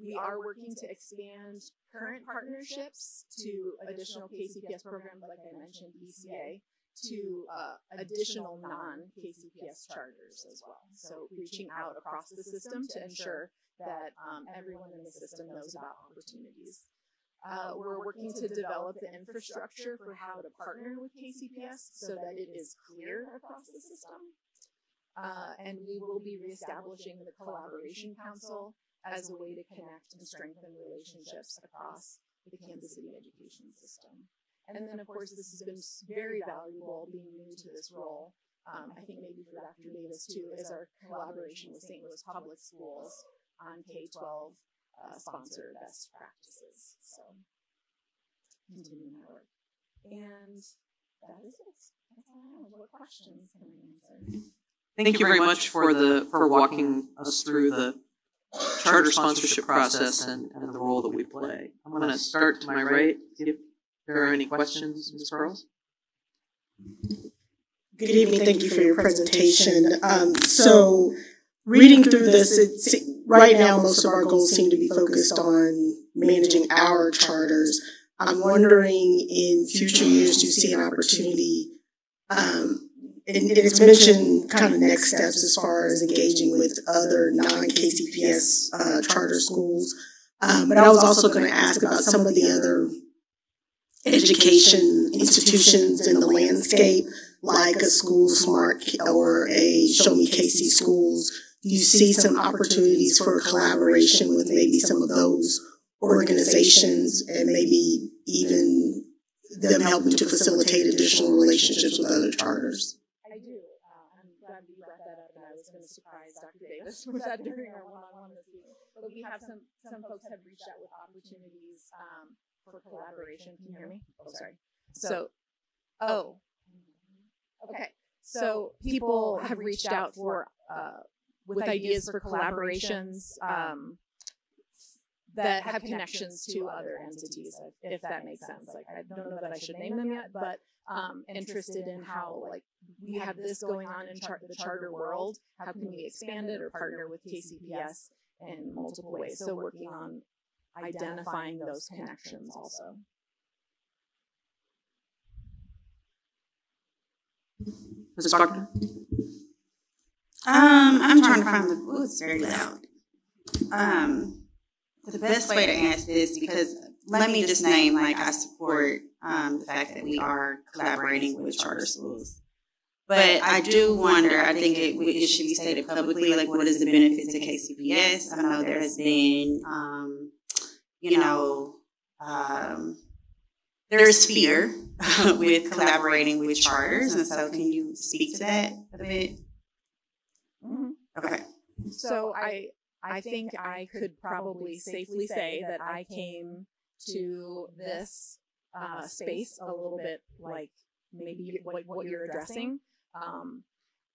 We are working to expand current partnerships to additional KCPS programs, like I mentioned, ECA, to additional non-KCPS charters as well. So reaching out across the system to ensure that everyone in the system knows about opportunities. We're working to develop the infrastructure for how to partner with KCPS so that it is clear across the system. And we will be reestablishing the Collaboration Council as a way to connect and strengthen relationships across the Kansas City education system. And then, of course, this has been very valuable being new to this role. I think maybe for Dr. Davis, too, is our collaboration with St. Louis Public Schools on K-12 sponsored best practices. So, continuing that work. And that is it. That's all I have. What questions can I answer? Thank you very much for walking us through the charter sponsorship process and the role that we play. I'm going to start to my right. If there are any questions, Ms. Carls? Good evening. Thank you for your presentation. So, reading through this, right now most of our goals seem to be focused on managing our charters. I'm wondering, in future years, do you see an opportunity? And it's mentioned kind of next steps as far as engaging with other non-KCPS charter schools. But I was also going to ask about some of the other education institutions in the landscape, like a School Smart or a Show Me KC Schools. Do you see some opportunities for collaboration with maybe some of those organizations and maybe even them helping to facilitate additional relationships with other charters? I do. I'm glad you brought that up, and I was going to surprise Dr. Davis with that during our one-on-one this week. But we have some folks have reached out with opportunities for collaboration. Can you hear me? Oh, sorry. Okay. So people have reached out for with ideas for collaborations that have connections to other entities, if that makes sense. Like, I don't know that I should name them yet, but interested in how, like, we have this going on in the charter world. How can we expand it or partner with KCPS in multiple ways? So working on identifying those connections also. Ms. Buckner? I'm trying to find the, it's very loud. The best way to answer this, because let me just name, like, I support the fact that we are collaborating with charter schools. But I do wonder, I think it should be stated publicly, like, what is the benefit to KCPS? I know there has been, there's fear with collaborating with charters. And so can you speak to that a bit? Mm-hmm. Okay. So I think I could probably safely say that I came to this space a little bit like maybe what you're addressing.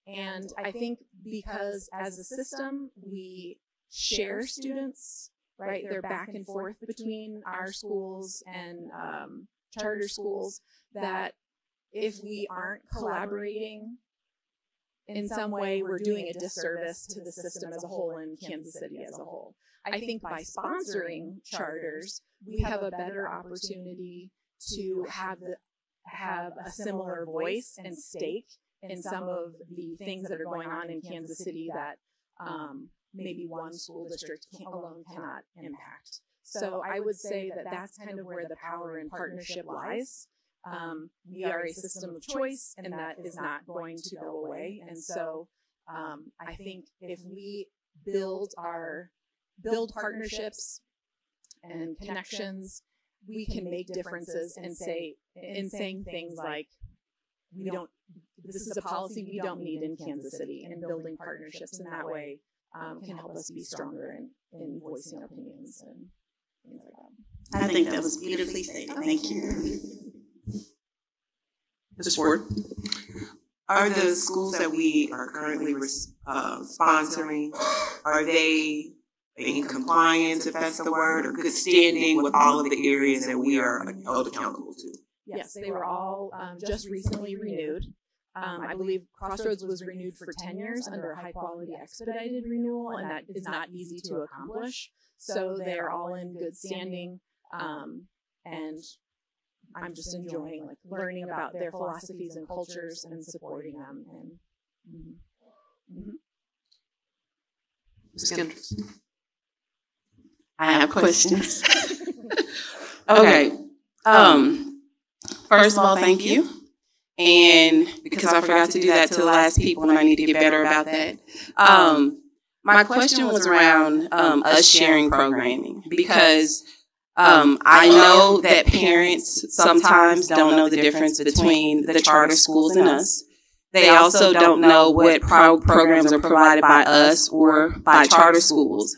And I think because as a system, we share students, right? They're back and forth between our schools and charter schools, that if we aren't collaborating in some way, we're doing a disservice to the system as a whole and Kansas City as a whole. I think by sponsoring charters, we have a better opportunity to have a similar voice and stake in some of the things that are going on in Kansas City that maybe one school district alone cannot impact. So I would say that that's kind of where the power in partnership lies. We are a system of choice, and that is not going to go away. And so I think if we build partnerships and connections, we can make differences and saying things like, this is a policy we don't need in Kansas City, and building partnerships in that way can help us be stronger in voicing opinions and things like that. I think that was beautifully stated. Thank you. Ms. Ford, are the schools that we are currently sponsoring, are they in compliance, if that's the word, or good standing with all of the areas that we are held accountable to? Yes, they were all just recently renewed. I believe Crossroads was renewed for 10 years under a high quality expedited renewal, and that is not easy to accomplish. So they're all in good standing, and I'm just enjoying learning about their philosophies and cultures and supporting them. And Ms. Kendricks. I have questions. Okay. First of all, thank you. And because I forgot to do that to the last people, and I need to get better about that. My question was around us sharing programming, because I know that parents sometimes don't know the difference between the charter schools and us. They also don't know what programs are provided by us or by charter schools.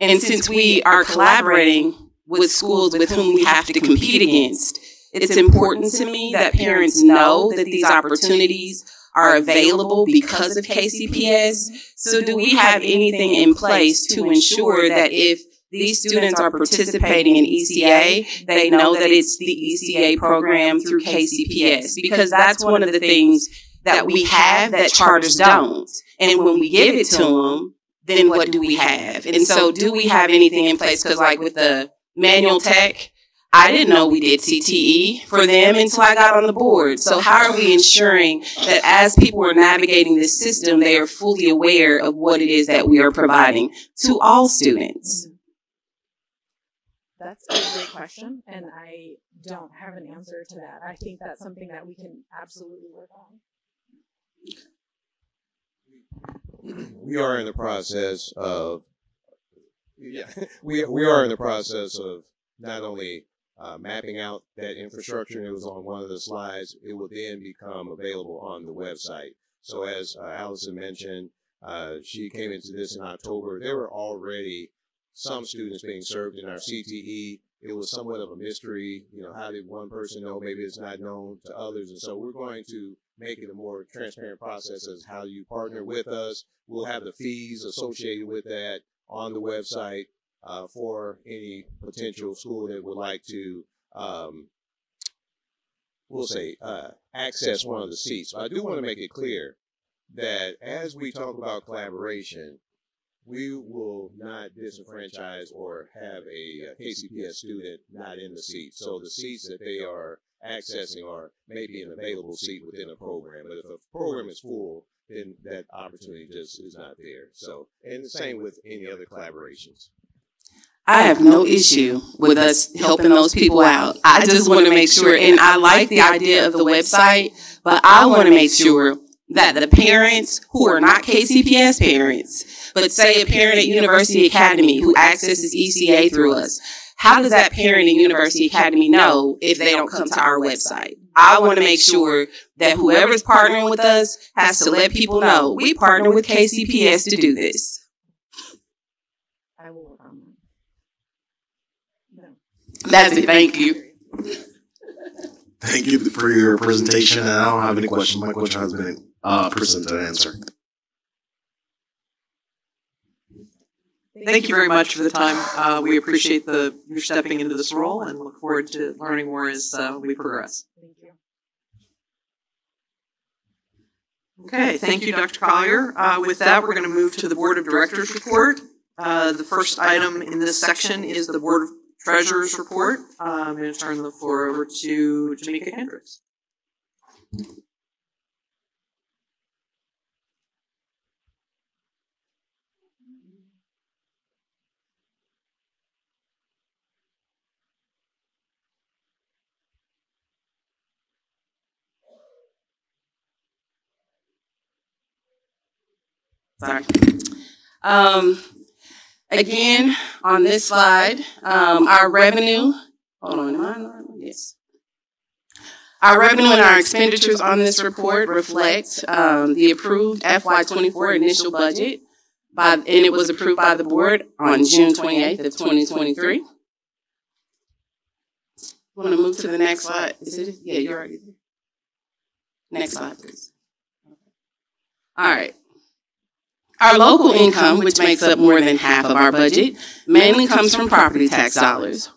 And since we are collaborating with schools with whom we have to compete against, it's important to me that parents know that these opportunities are available because of KCPS. So do we have anything in place to ensure that if these students are participating in ECA, they know that it's the ECA program through KCPS? Because that's one of the things that we have that charters don't. And when we give it to them, then what do we have? And so do we have anything in place? Because like with the manual tech, I didn't know we did CTE for them until I got on the board. So how are we ensuring that as people are navigating this system, they are fully aware of what it is that we are providing to all students? That's a great question, and I don't have an answer to that. I think that's something that we can absolutely work on. We are in the process of, we are in the process of not only mapping out that infrastructure, and it was on one of the slides, it will then become available on the website. So as Allison mentioned, she came into this in October. There were already some students being served in our CTE. It was somewhat of a mystery. You know, how did one person know? Maybe it's not known to others. And so we're going to make it a more transparent process as how you partner with us. We'll have the fees associated with that on the website for any potential school that would like to, we'll say, access one of the seats. So I do want to make it clear that as we talk about collaboration, we will not disenfranchise or have a KCPS student not in the seat. So the seats that they are accessing are maybe an available seat within a program. But if a program is full, then that opportunity just is not there. So, and the same with any other collaborations. I have no issue with us helping those people out. I just want to make sure, and I like the idea of the website, but I want to make sure that the parents who are not KCPS parents, but say a parent at University Academy who accesses ECA through us, how does that parent at University Academy know if they don't come to our website? I want to make sure that whoever's partnering with us has to let people know we partner with KCPS to do this. I will work on that. That's it. Thank you. Thank you for your presentation. And I don't have any questions. My question has been presented and answered. Thank you very much for the time. We appreciate your stepping into this role and look forward to learning more as we progress. Thank you. Okay, thank you, Dr. Collier. With that, we're going to move to the Board of Directors report. The first item in this section is the Board of Treasurers report. I'm going to turn the floor over to Jamaica Hendricks. Sorry. Again, on this slide, our revenue, hold on, am I on? Yes. Our revenue and our expenditures on this report reflect the approved FY24 initial budget, and it was approved by the board on June 28th of 2023. Want to move to the next slide? Is it? Yeah, you're already there. Next slide, please. All right. Our local income, which makes up more than half of our budget, mainly comes from property tax dollars.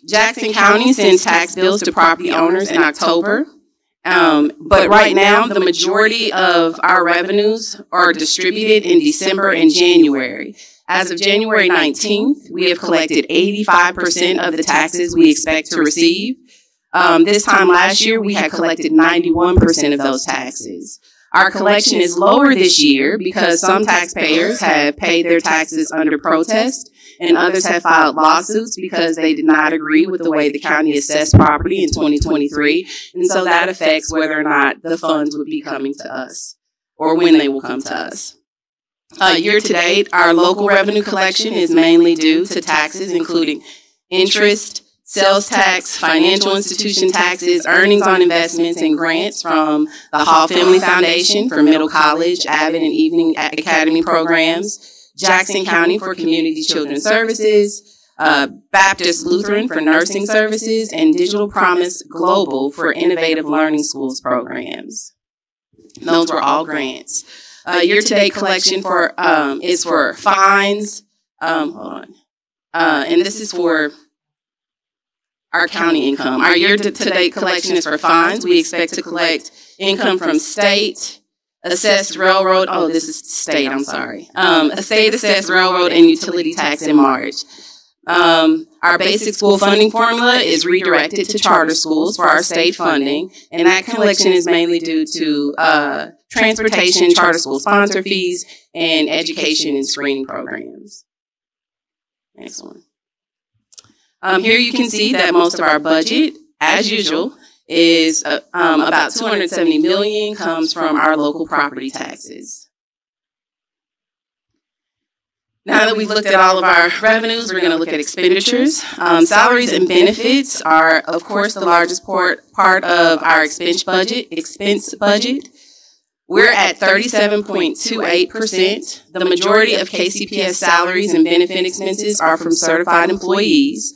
Jackson County sends tax bills to property owners in October, but right now the majority of our revenues are distributed in December and January. As of January 19th, we have collected 85% of the taxes we expect to receive. This time last year, we had collected 91% of those taxes. Our collection is lower this year because some taxpayers have paid their taxes under protest and others have filed lawsuits because they did not agree with the way the county assessed property in 2023. And so that affects whether or not the funds would be coming to us or when they will come to us. Year to date, our local revenue collection is mainly due to taxes, including interest, sales tax, financial institution taxes, earnings on investments, and grants from the Hall Family Foundation for middle college, Avid, and evening academy programs, Jackson County for community children's services, Baptist Lutheran for nursing services, and Digital Promise Global for innovative learning schools programs. Those were all grants. Year-to-date collection is for fines. Hold on. And this is for our county income. Our year-to-date collection is for fines. We expect to collect income from state, assessed railroad. Oh, this is state, I'm sorry. A state assessed railroad and utility tax in March. Our basic school funding formula is redirected to charter schools for our state funding, and that collection is mainly due to transportation, charter school sponsor fees, and education and screening programs. Next one. Here you can see that most of our budget, as usual, is about $270 million comes from our local property taxes. Now that we've looked at all of our revenues, we're going to look at expenditures. Salaries and benefits are, of course, the largest part of our expense budget. We're at 37.28%. The majority of KCPS salaries and benefit expenses are from certified employees.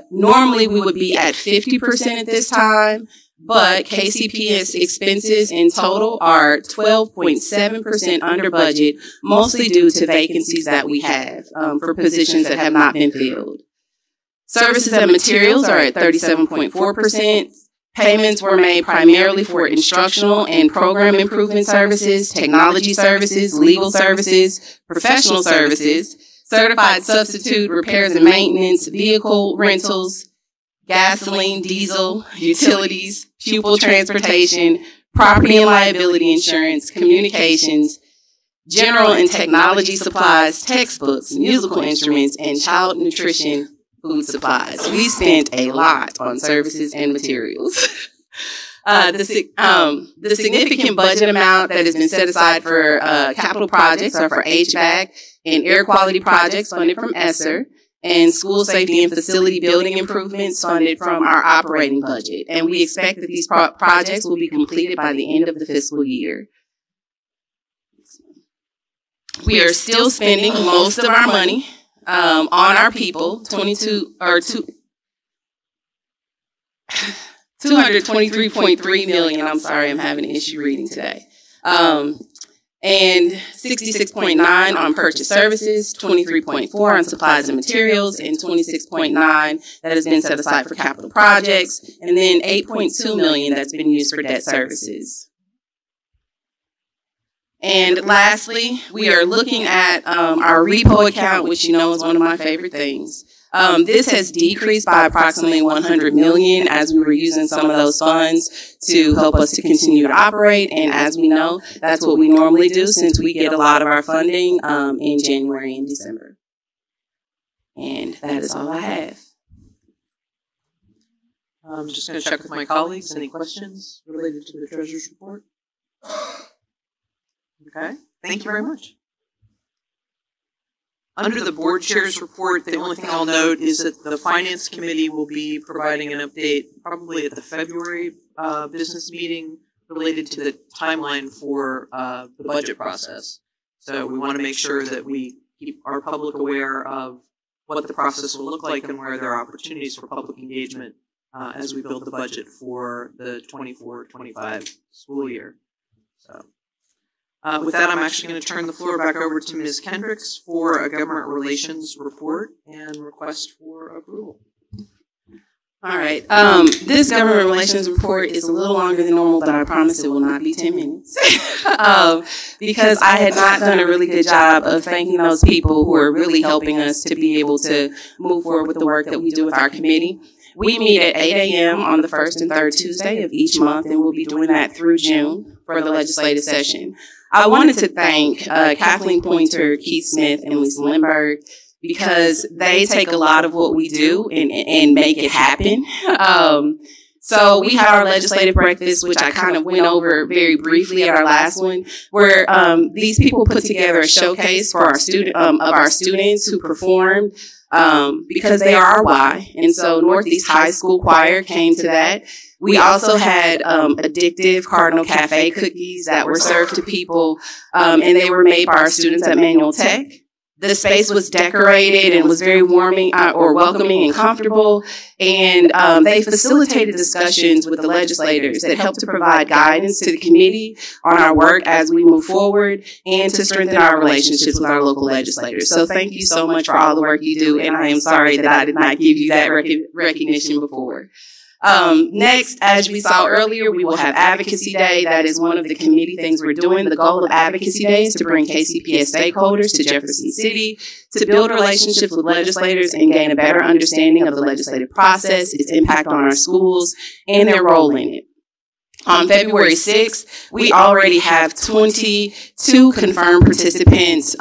Normally we would be at 50% at this time, but KCPS expenses in total are 12.7% under budget, mostly due to vacancies that we have for positions that have not been filled. Services and materials are at 37.4%. Payments were made primarily for instructional and program improvement services, technology services, legal services, professional services, certified substitute, repairs and maintenance, vehicle rentals, gasoline, diesel, utilities, pupil transportation, property and liability insurance, communications, general and technology supplies, textbooks, musical instruments, and child nutrition food supplies. We spent a lot on services and materials. The significant budget amount that has been set aside for capital projects are for HVAC and air quality projects funded from ESSER, and school safety and facility building improvements funded from our operating budget. And we expect that these projects will be completed by the end of the fiscal year. We are still spending most of our money on our people, $223.3 million. I'm sorry, I'm having an issue reading today. And 66.9 on purchase services, 23.4 on supplies and materials, and 26.9 that has been set aside for capital projects, and then 8.2 million that's been used for debt services. And lastly, we are looking at our repo account, which you know is one of my favorite things. This has decreased by approximately 100 million as we were using some of those funds to help us to continue to operate. And as we know, that's what we normally do since we get a lot of our funding in January and December. And that is all I have. I'm just going to check with my colleagues. Any questions related to the treasurer's report? Okay, thank you very much. Under the board chair's report, the only thing I'll note is that the finance committee will be providing an update probably at the February business meeting related to the timeline for the budget process. So we want to make sure that we keep our public aware of what the process will look like and where there are opportunities for public engagement as we build the budget for the 24-25 school year. So. With that, I'm actually going to turn the floor back over to Ms. Kendricks for a government relations report and request for approval. All right. This government relations report is a little longer than normal, but I promise it will not be 10 minutes. Because I had not done a really good job of thanking those people who are really helping us to be able to move forward with the work that we do with our committee. We meet at 8 a.m. on the first and third Tuesday of each month, and we'll be doing that through June for the legislative session. I wanted to thank Kathleen Pointer, Keith Smith, and Lisa Lindbergh because they take a lot of what we do and make it happen. So we had our legislative breakfast, which I kind of went over very briefly at our last one, where these people put together a showcase for our students who performed because they are our why. And so Northeast High School Choir came to that. We also had addictive Cardinal Cafe cookies that were served to people, and they were made by our students at Manual Tech. The space was decorated and was very warming or welcoming and comfortable, and they facilitated discussions with the legislators that helped to provide guidance to the committee on our work as we move forward and to strengthen our relationships with our local legislators. So thank you so much for all the work you do, and I am sorry that I did not give you that recognition before. Next, as we saw earlier, we will have Advocacy Day. That is one of the committee things we're doing. The goal of Advocacy Day is to bring KCPS stakeholders to Jefferson City to build relationships with legislators and gain a better understanding of the legislative process, its impact on our schools, and their role in it. On February 6th, we already have 22 confirmed participants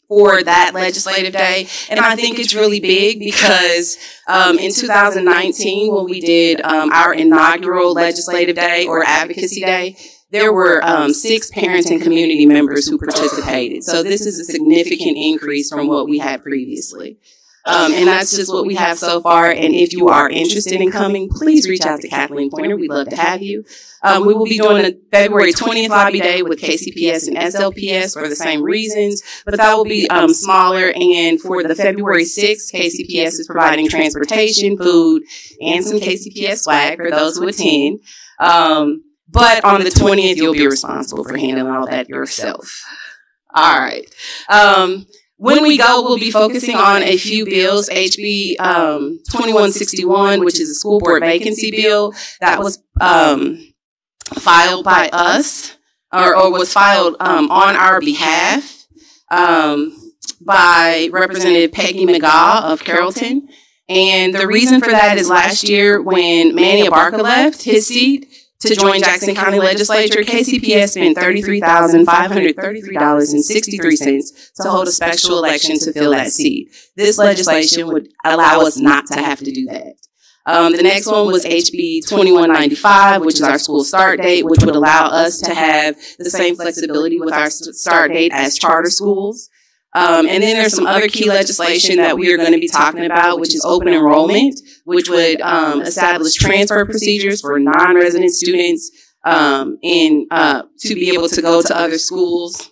for that legislative day. And I think it's really big because in 2019, when we did our inaugural legislative day or advocacy day, there were 6 parents and community members who participated. So this is a significant increase from what we had previously. And that's just what we have so far. And if you are interested in coming, please reach out to Kathleen Pointer. We'd love to have you. We will be doing a February 20th lobby day with KCPS and SLPS for the same reasons, but that will be smaller. And for the February 6th, KCPS is providing transportation, food, and some KCPS swag for those who attend. But on the 20th, you'll be responsible for handling all that yourself. All right. When we go, we'll be focusing on a few bills. HB 2161, which is a school board vacancy bill that was filed by us, or was filed on our behalf by Representative Peggy McGaw of Carrollton. And the reason for that is last year when Manny Abarca left his seat to join Jackson County Legislature, KCPS spent $33,533.63 to hold a special election to fill that seat. This legislation would allow us not to have to do that. The next one was HB 2195, which is our school start date, which would allow us to have the same flexibility with our start date as charter schools. And then there's some other key legislation that we are going to be talking about, which is open enrollment, which would establish transfer procedures for non-resident students to be able to go to other schools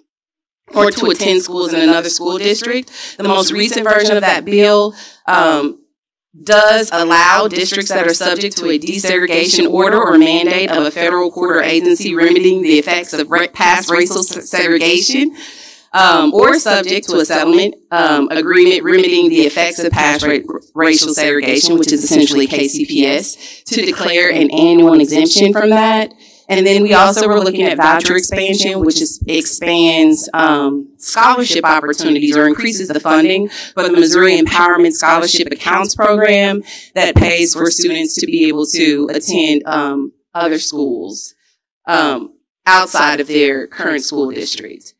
or to attend schools in another school district. The most recent version of that bill does allow districts that are subject to a desegregation order or mandate of a federal court or agency remedying the effects of past racial segregation, or subject to a settlement agreement remedying the effects of past racial segregation, which is essentially KCPS, to declare an annual exemption from that. And then we also were looking at voucher expansion, which expands scholarship opportunities or increases the funding for the Missouri Empowerment Scholarship Accounts Program that pays for students to be able to attend other schools outside of their current school district.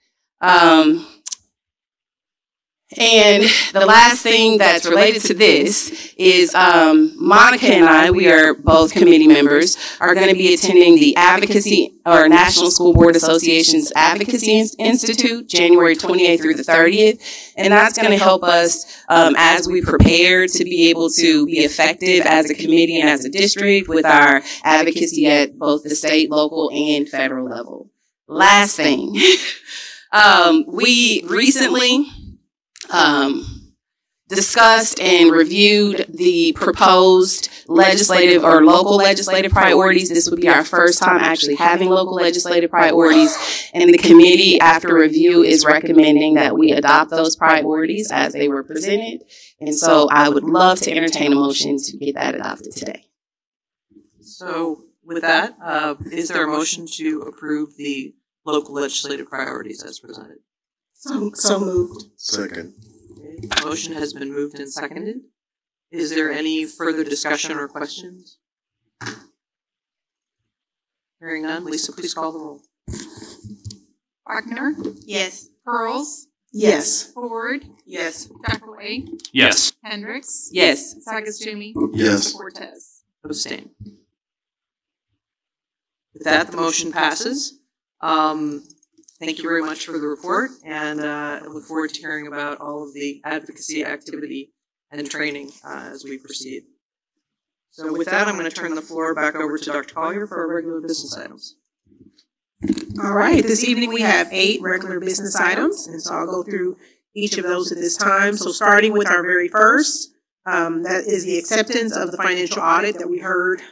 And the last thing that's related to this is Monica and I, we are both committee members, are going to be attending the Advocacy or National School Board Association's Advocacy Institute, January 28th through the 30th. And that's going to help us as we prepare to be able to be effective as a committee and as a district with our advocacy at both the state, local, and federal level. Last thing, we recently discussed and reviewed the proposed legislative or local legislative priorities. This would be our first time actually having local legislative priorities, and the committee, after review, is recommending that we adopt those priorities as they were presented. And so I would love to entertain a motion to get that adopted today. So with that, is there a motion to approve the local legislative priorities as presented? So moved. Second. Okay. Motion has been moved and seconded. Is there any further discussion or questions? Hearing none, Lisa, please call the roll. Wagner? Yes. Pearls? Yes. Ford? Yes. Jackway? Yes. Hendricks? Yes. Sagastumi? Yes. Cortez? Abstain. With that, the motion passes. Thank you very much for the report, and I look forward to hearing about all of the advocacy activity and training as we proceed. So with that, I'm going to turn the floor back over to Dr. Collier for our regular business items. All right, this evening we have 8 regular business items, and so I'll go through each of those at this time. So starting with our very first, that is the acceptance of the financial audit that we heard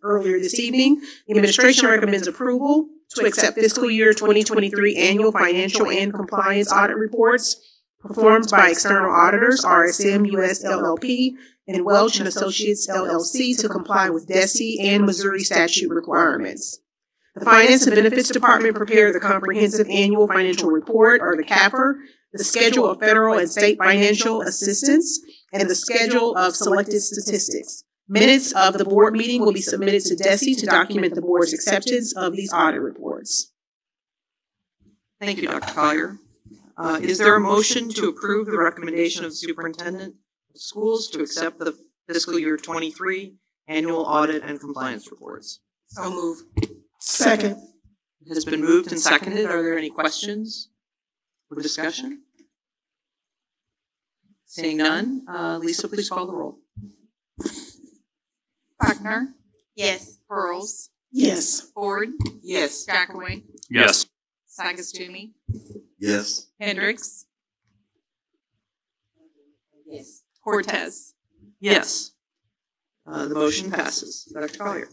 earlier this evening. The administration recommends approval to accept fiscal year 2023 annual financial and compliance audit reports performed by external auditors, RSM US LLP and Welch and Associates LLC, to comply with DESE and Missouri statute requirements. The Finance and Benefits Department prepared the Comprehensive Annual Financial Report, or the CAFR, the Schedule of Federal and State Financial Assistance, and the Schedule of Selected Statistics. Minutes of the board meeting will be submitted to DESE to document the board's acceptance of these audit reports. Thank you, Dr. Collier. Is there a motion to approve the recommendation of the superintendent of schools to accept the fiscal year 23 annual audit and compliance reports? So move. Second. It has been moved and seconded. Are there any questions or discussion? Seeing none, Lisa, please call the roll. Wagner? Yes. Pearls? Yes. Ford? Yes. Jackway? Yes. Sagastumi? Yes. Hendricks? Yes. Cortez? Yes. The motion passes. Dr. Collier.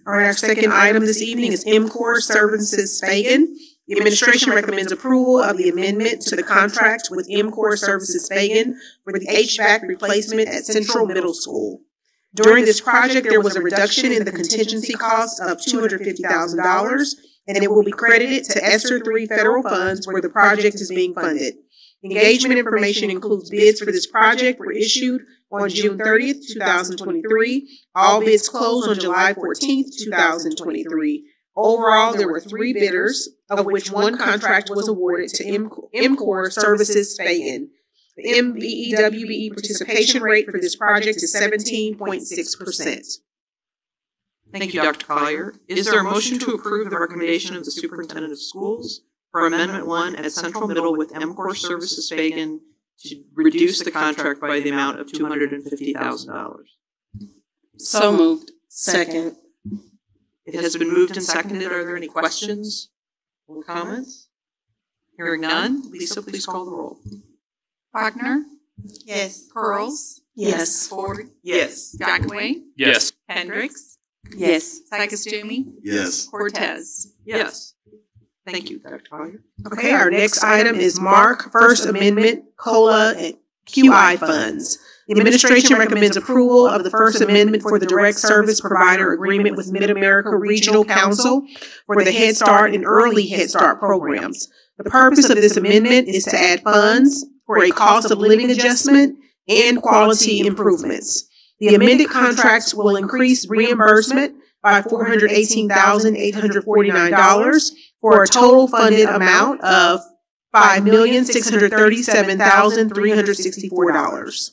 All right, our second item this evening is MCOR Services Fagan. The administration recommends approval of the amendment to the contract with MCOR Services Fagan for the HVAC replacement at Central Middle School. During this project, there was a reduction in the contingency cost of $250,000, and it will be credited to ESSER 3 federal funds where the project is being funded. Engagement information includes bids for this project were issued on June 30th, 2023. All bids closed on July 14th, 2023. Overall, there were 3 bidders, of which 1 contract was awarded to MCOR Services Fagan. The MBEWBE participation rate for this project is 17.6%. Thank you, Dr. Collier. Is there a motion to approve the recommendation of the superintendent of schools for Amendment 1 at Central Middle with MCOR Services Fagan to reduce the contract by the amount of $250,000? So moved. Second. It has been moved and seconded. Are there any questions or comments? Hearing none, Lisa, please call the roll. Wagner? Yes. Pearls? Yes. Ford. Yes. Jackaway. Yes. Hendricks. Yes. Sakastumi. Yes. Cortez. Yes. Thank you, Dr. Collier. Okay, our next item is Mark First Amendment, COLA, and QI funds. The administration recommends approval of the First Amendment for the Direct Service Provider Agreement with Mid-America Regional Council for the Head Start and Early Head Start programs. The purpose of this amendment is to add funds for a cost of living adjustment and quality improvements. The amended contracts will increase reimbursement by $418,849 for a total funded amount of $5,637,364.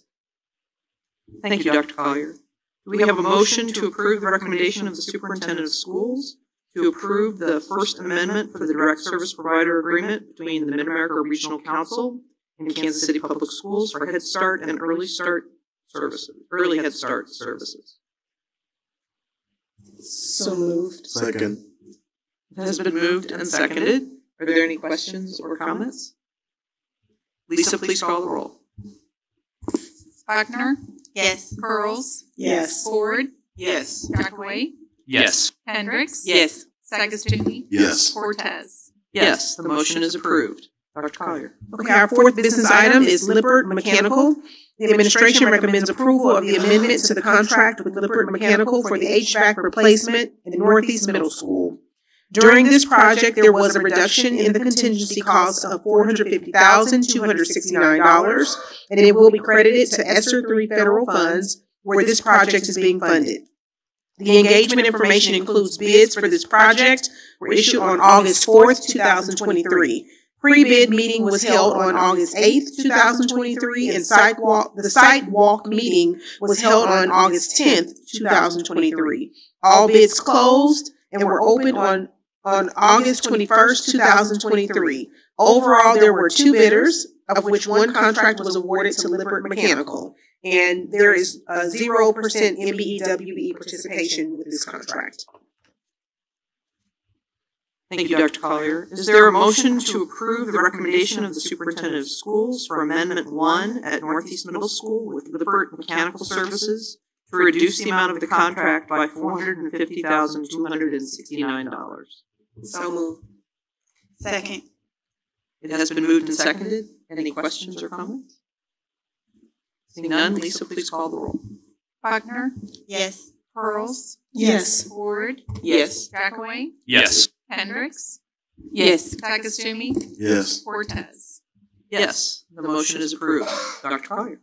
Thank you, Dr. Collier. Do we have a motion to approve the recommendation of the superintendent of schools to approve the First Amendment for the Direct Service Provider Agreement between the Mid-America Regional Council and Kansas City Public Schools for Head Start and Early Head Start services? So moved. Second. It has been moved and seconded. Are there any questions or comments? Lisa, please call the roll. Wagner. Yes. Pearls. Yes. Ford. Yes. Jackaway. Yes. Hendricks. Yes. Sakastumi. Yes. Cortez. Yes, the motion is approved. Dr. Collier. Okay, our fourth business item is Lippert Mechanical. The administration recommends approval of the amendment to the contract with Lippert Mechanical for the HVAC replacement in Northeast Middle School. During this project, there was a reduction in the contingency cost of $450,269, and it will be credited to ESSER 3 federal funds where this project is being funded. The engagement information includes bids for this project were issued on August 4th, 2023. Pre-bid meeting was held on August 8th, 2023, and the site walk meeting was held on August 10th, 2023. All bids closed and were opened on August 21st, 2023. Overall, there were 2 bidders, of which one contract was awarded to Lippert Mechanical, and there is 0% MBEWE participation with this contract. Thank you, Dr. Collier. Is there a motion to approve the recommendation of the superintendent of schools for Amendment 1 at Northeast Middle School with Lippert Mechanical Services to reduce the amount of the contract by $450,269? So moved. Second. It has been moved and seconded. Any questions or comments? Seeing none, Lisa, please call the roll. Wagner. Yes. Pearls. Yes. Ford. Yes. Jackaway. Yes. Hendricks. Yes. Sakastumi. Yes. Cortez. Yes, the motion is approved. Dr. Collier.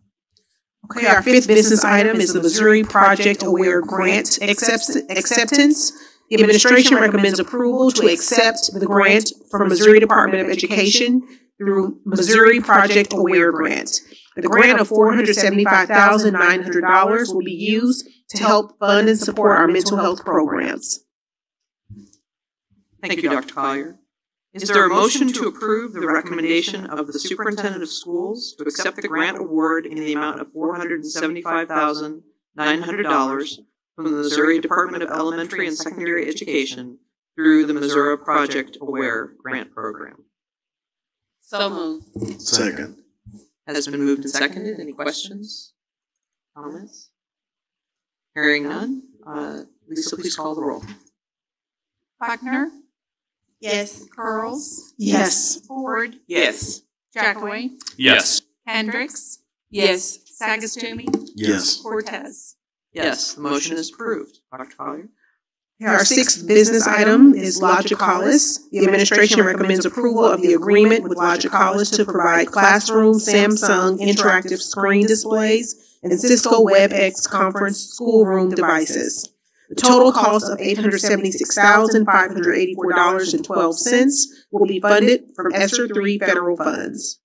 Okay, our fifth business item is the Missouri Project Aware Grant acceptance. The administration recommends approval to accept the grant from Missouri Department of Education through Missouri Project Aware Grant. The grant of $475,900 will be used to help fund and support our mental health programs. Thank you, Dr. Collier. Is there a motion to approve the recommendation of the superintendent of schools to accept the grant award in the amount of $475,900 from the Missouri Department of Elementary and Secondary Education through the Missouri Project Aware Grant Program? So moved. Second. Has been moved and seconded. Any questions? Comments? Hearing none. Lisa, please call the roll. Wagner. Yes. Pearls. Yes. Ford. Yes. Jackaway. Yes. Hendricks. Yes. Sakastumi. Yes. Cortez. Yes, the motion is approved. Dr. Collier. Our sixth business item is Logicalis. The administration recommends approval of the agreement with Logicalis to provide classroom Samsung interactive screen displays and Cisco WebEx conference schoolroom devices. The total cost of $876,584.12 will be funded from ESSER 3 federal funds.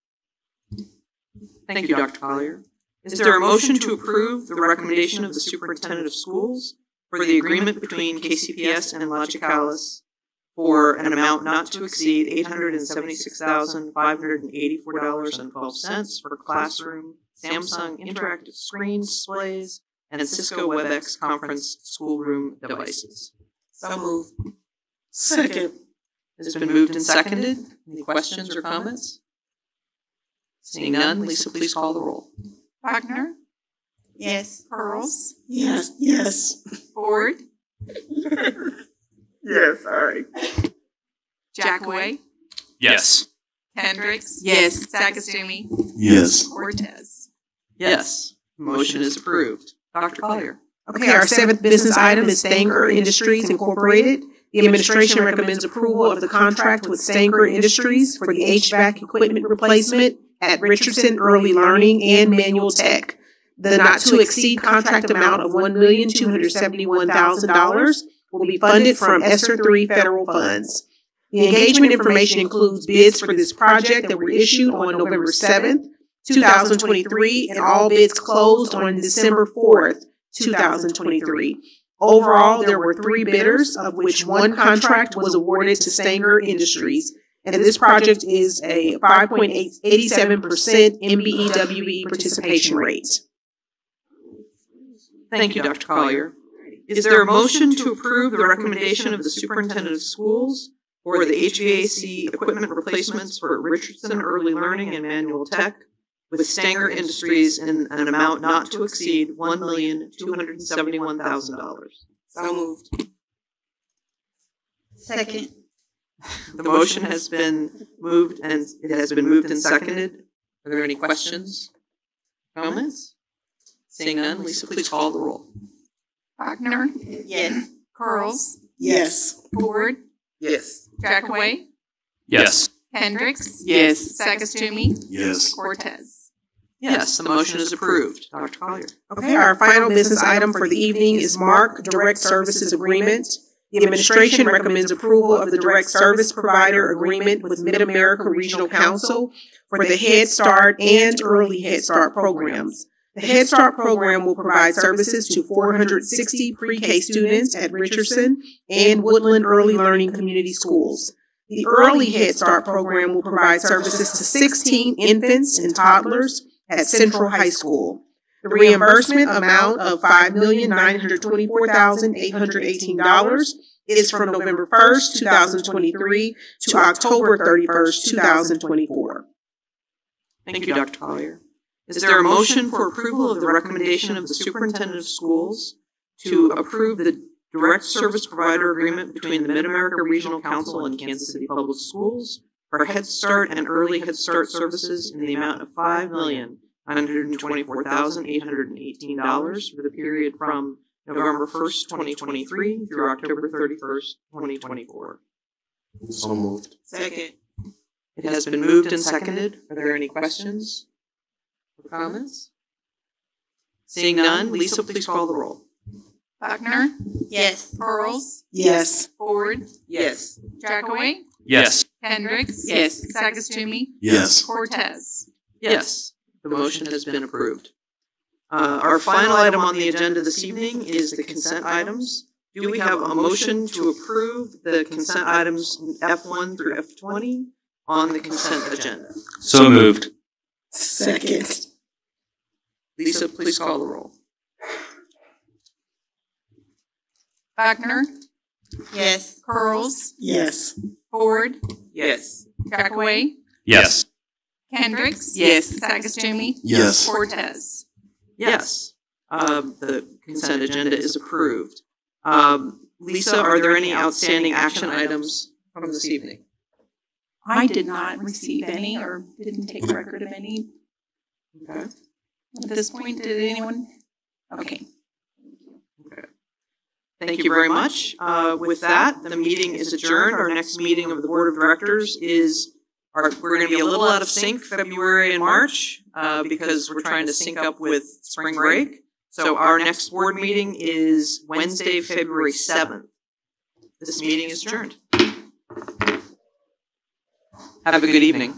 Thank you, Dr. Collier. Is there a motion to approve the recommendation of the superintendent of schools for the agreement between KCPS and Logicalis for an amount not to exceed $876,584.12 for classroom Samsung interactive screen displays and Cisco WebEx conference schoolroom devices? So moved. Second. It has been moved and seconded. Any questions or comments? Seeing none, Lisa, please call the roll. Wagner. Yes. Pearls. Yes. Yes. Ford. Yes, sorry. Jackaway. Yes. Hendricks. Yes. Sagastumi. Yes. Cortez. Yes. Motion is approved. Dr. Collier. Okay, our seventh business item is Stanger Industries Incorporated. The administration recommends approval of the contract with Stanger Industries for the HVAC equipment replacement at Richardson Early Learning and Manual Tech. The not-to-exceed contract amount of $1,271,000 will be funded from ESSER 3 federal funds. The engagement information includes bids for this project that were issued on November 7th, 2023, and all bids closed on December 4th, 2023. Overall, there were 3 bidders, of which 1 contract was awarded to Stanger Industries. And this project is a 5.87% MBEWE participation rate. Thank you, Dr. Collier. Is there a motion to approve the recommendation of the superintendent of schools for the HVAC equipment replacements for Richardson Early Learning and Manual Tech with Stanger Industries in an amount not to exceed $1,271,000? So moved. Second. The motion has been moved and seconded. Are there any questions? Comments? Seeing none, Lisa, please call the roll. Wagner. Yes. Pearls. Yes. Ford. Yes. Jackaway. Yes. Hendricks. Yes. Sagastumi. Yes. Cortez. Yes, the motion is approved. Dr. Collier. Okay, our final business item for the evening is MARC Direct Services Agreement. The administration recommends approval of the Direct Service Provider Agreement with Mid-America Regional Council for the Head Start and Early Head Start programs. The Head Start program will provide services to 460 pre-K students at Richardson and Woodland Early Learning Community Schools. The Early Head Start program will provide services to 16 infants and toddlers at Central High School. The reimbursement amount of $5,924,818 is from November 1st, 2023 to October 31st, 2024. Thank you, Dr. Collier. Is there a motion for approval of the recommendation of the superintendent of schools to approve the direct service provider agreement between the Mid-America Regional Council and Kansas City Public Schools for Head Start and Early Head Start services in the amount of $5,924,818 for the period from November 1st, 2023 through October 31st, 2024? So moved. Second. It has been moved and seconded. Are there any questions or comments? Seeing none, Lisa, please call the roll. Wagner. Yes. Pearls. Yes. Ford. Yes. Jackaway. Yes. Hendricks. Yes. Sagastumi. Yes. Cortez. Yes, the motion has been approved. Our final item on the agenda this evening is the consent items. Do we have a motion to approve the consent items F1 through F20 on the consent agenda? So moved. Second. Lisa, please call the roll. Wagner. Yes. Pearls. Yes. Ford. Yes. Jackaway. Yes. Hendricks. Yes. Sagastumi. Yes. Cortez. Yes, the consent agenda is approved. Lisa, are there any outstanding action items from this evening? I did not receive any or didn't take record of any. Okay. At this point, did anyone? Okay. Thank you very much. With that, the meeting is adjourned. Our next meeting of the Board of Directors is, we're going to be a little out of sync February and March because we're trying to sync up with spring break. So our next board meeting is Wednesday, February 7th. This meeting is adjourned. Have a good evening.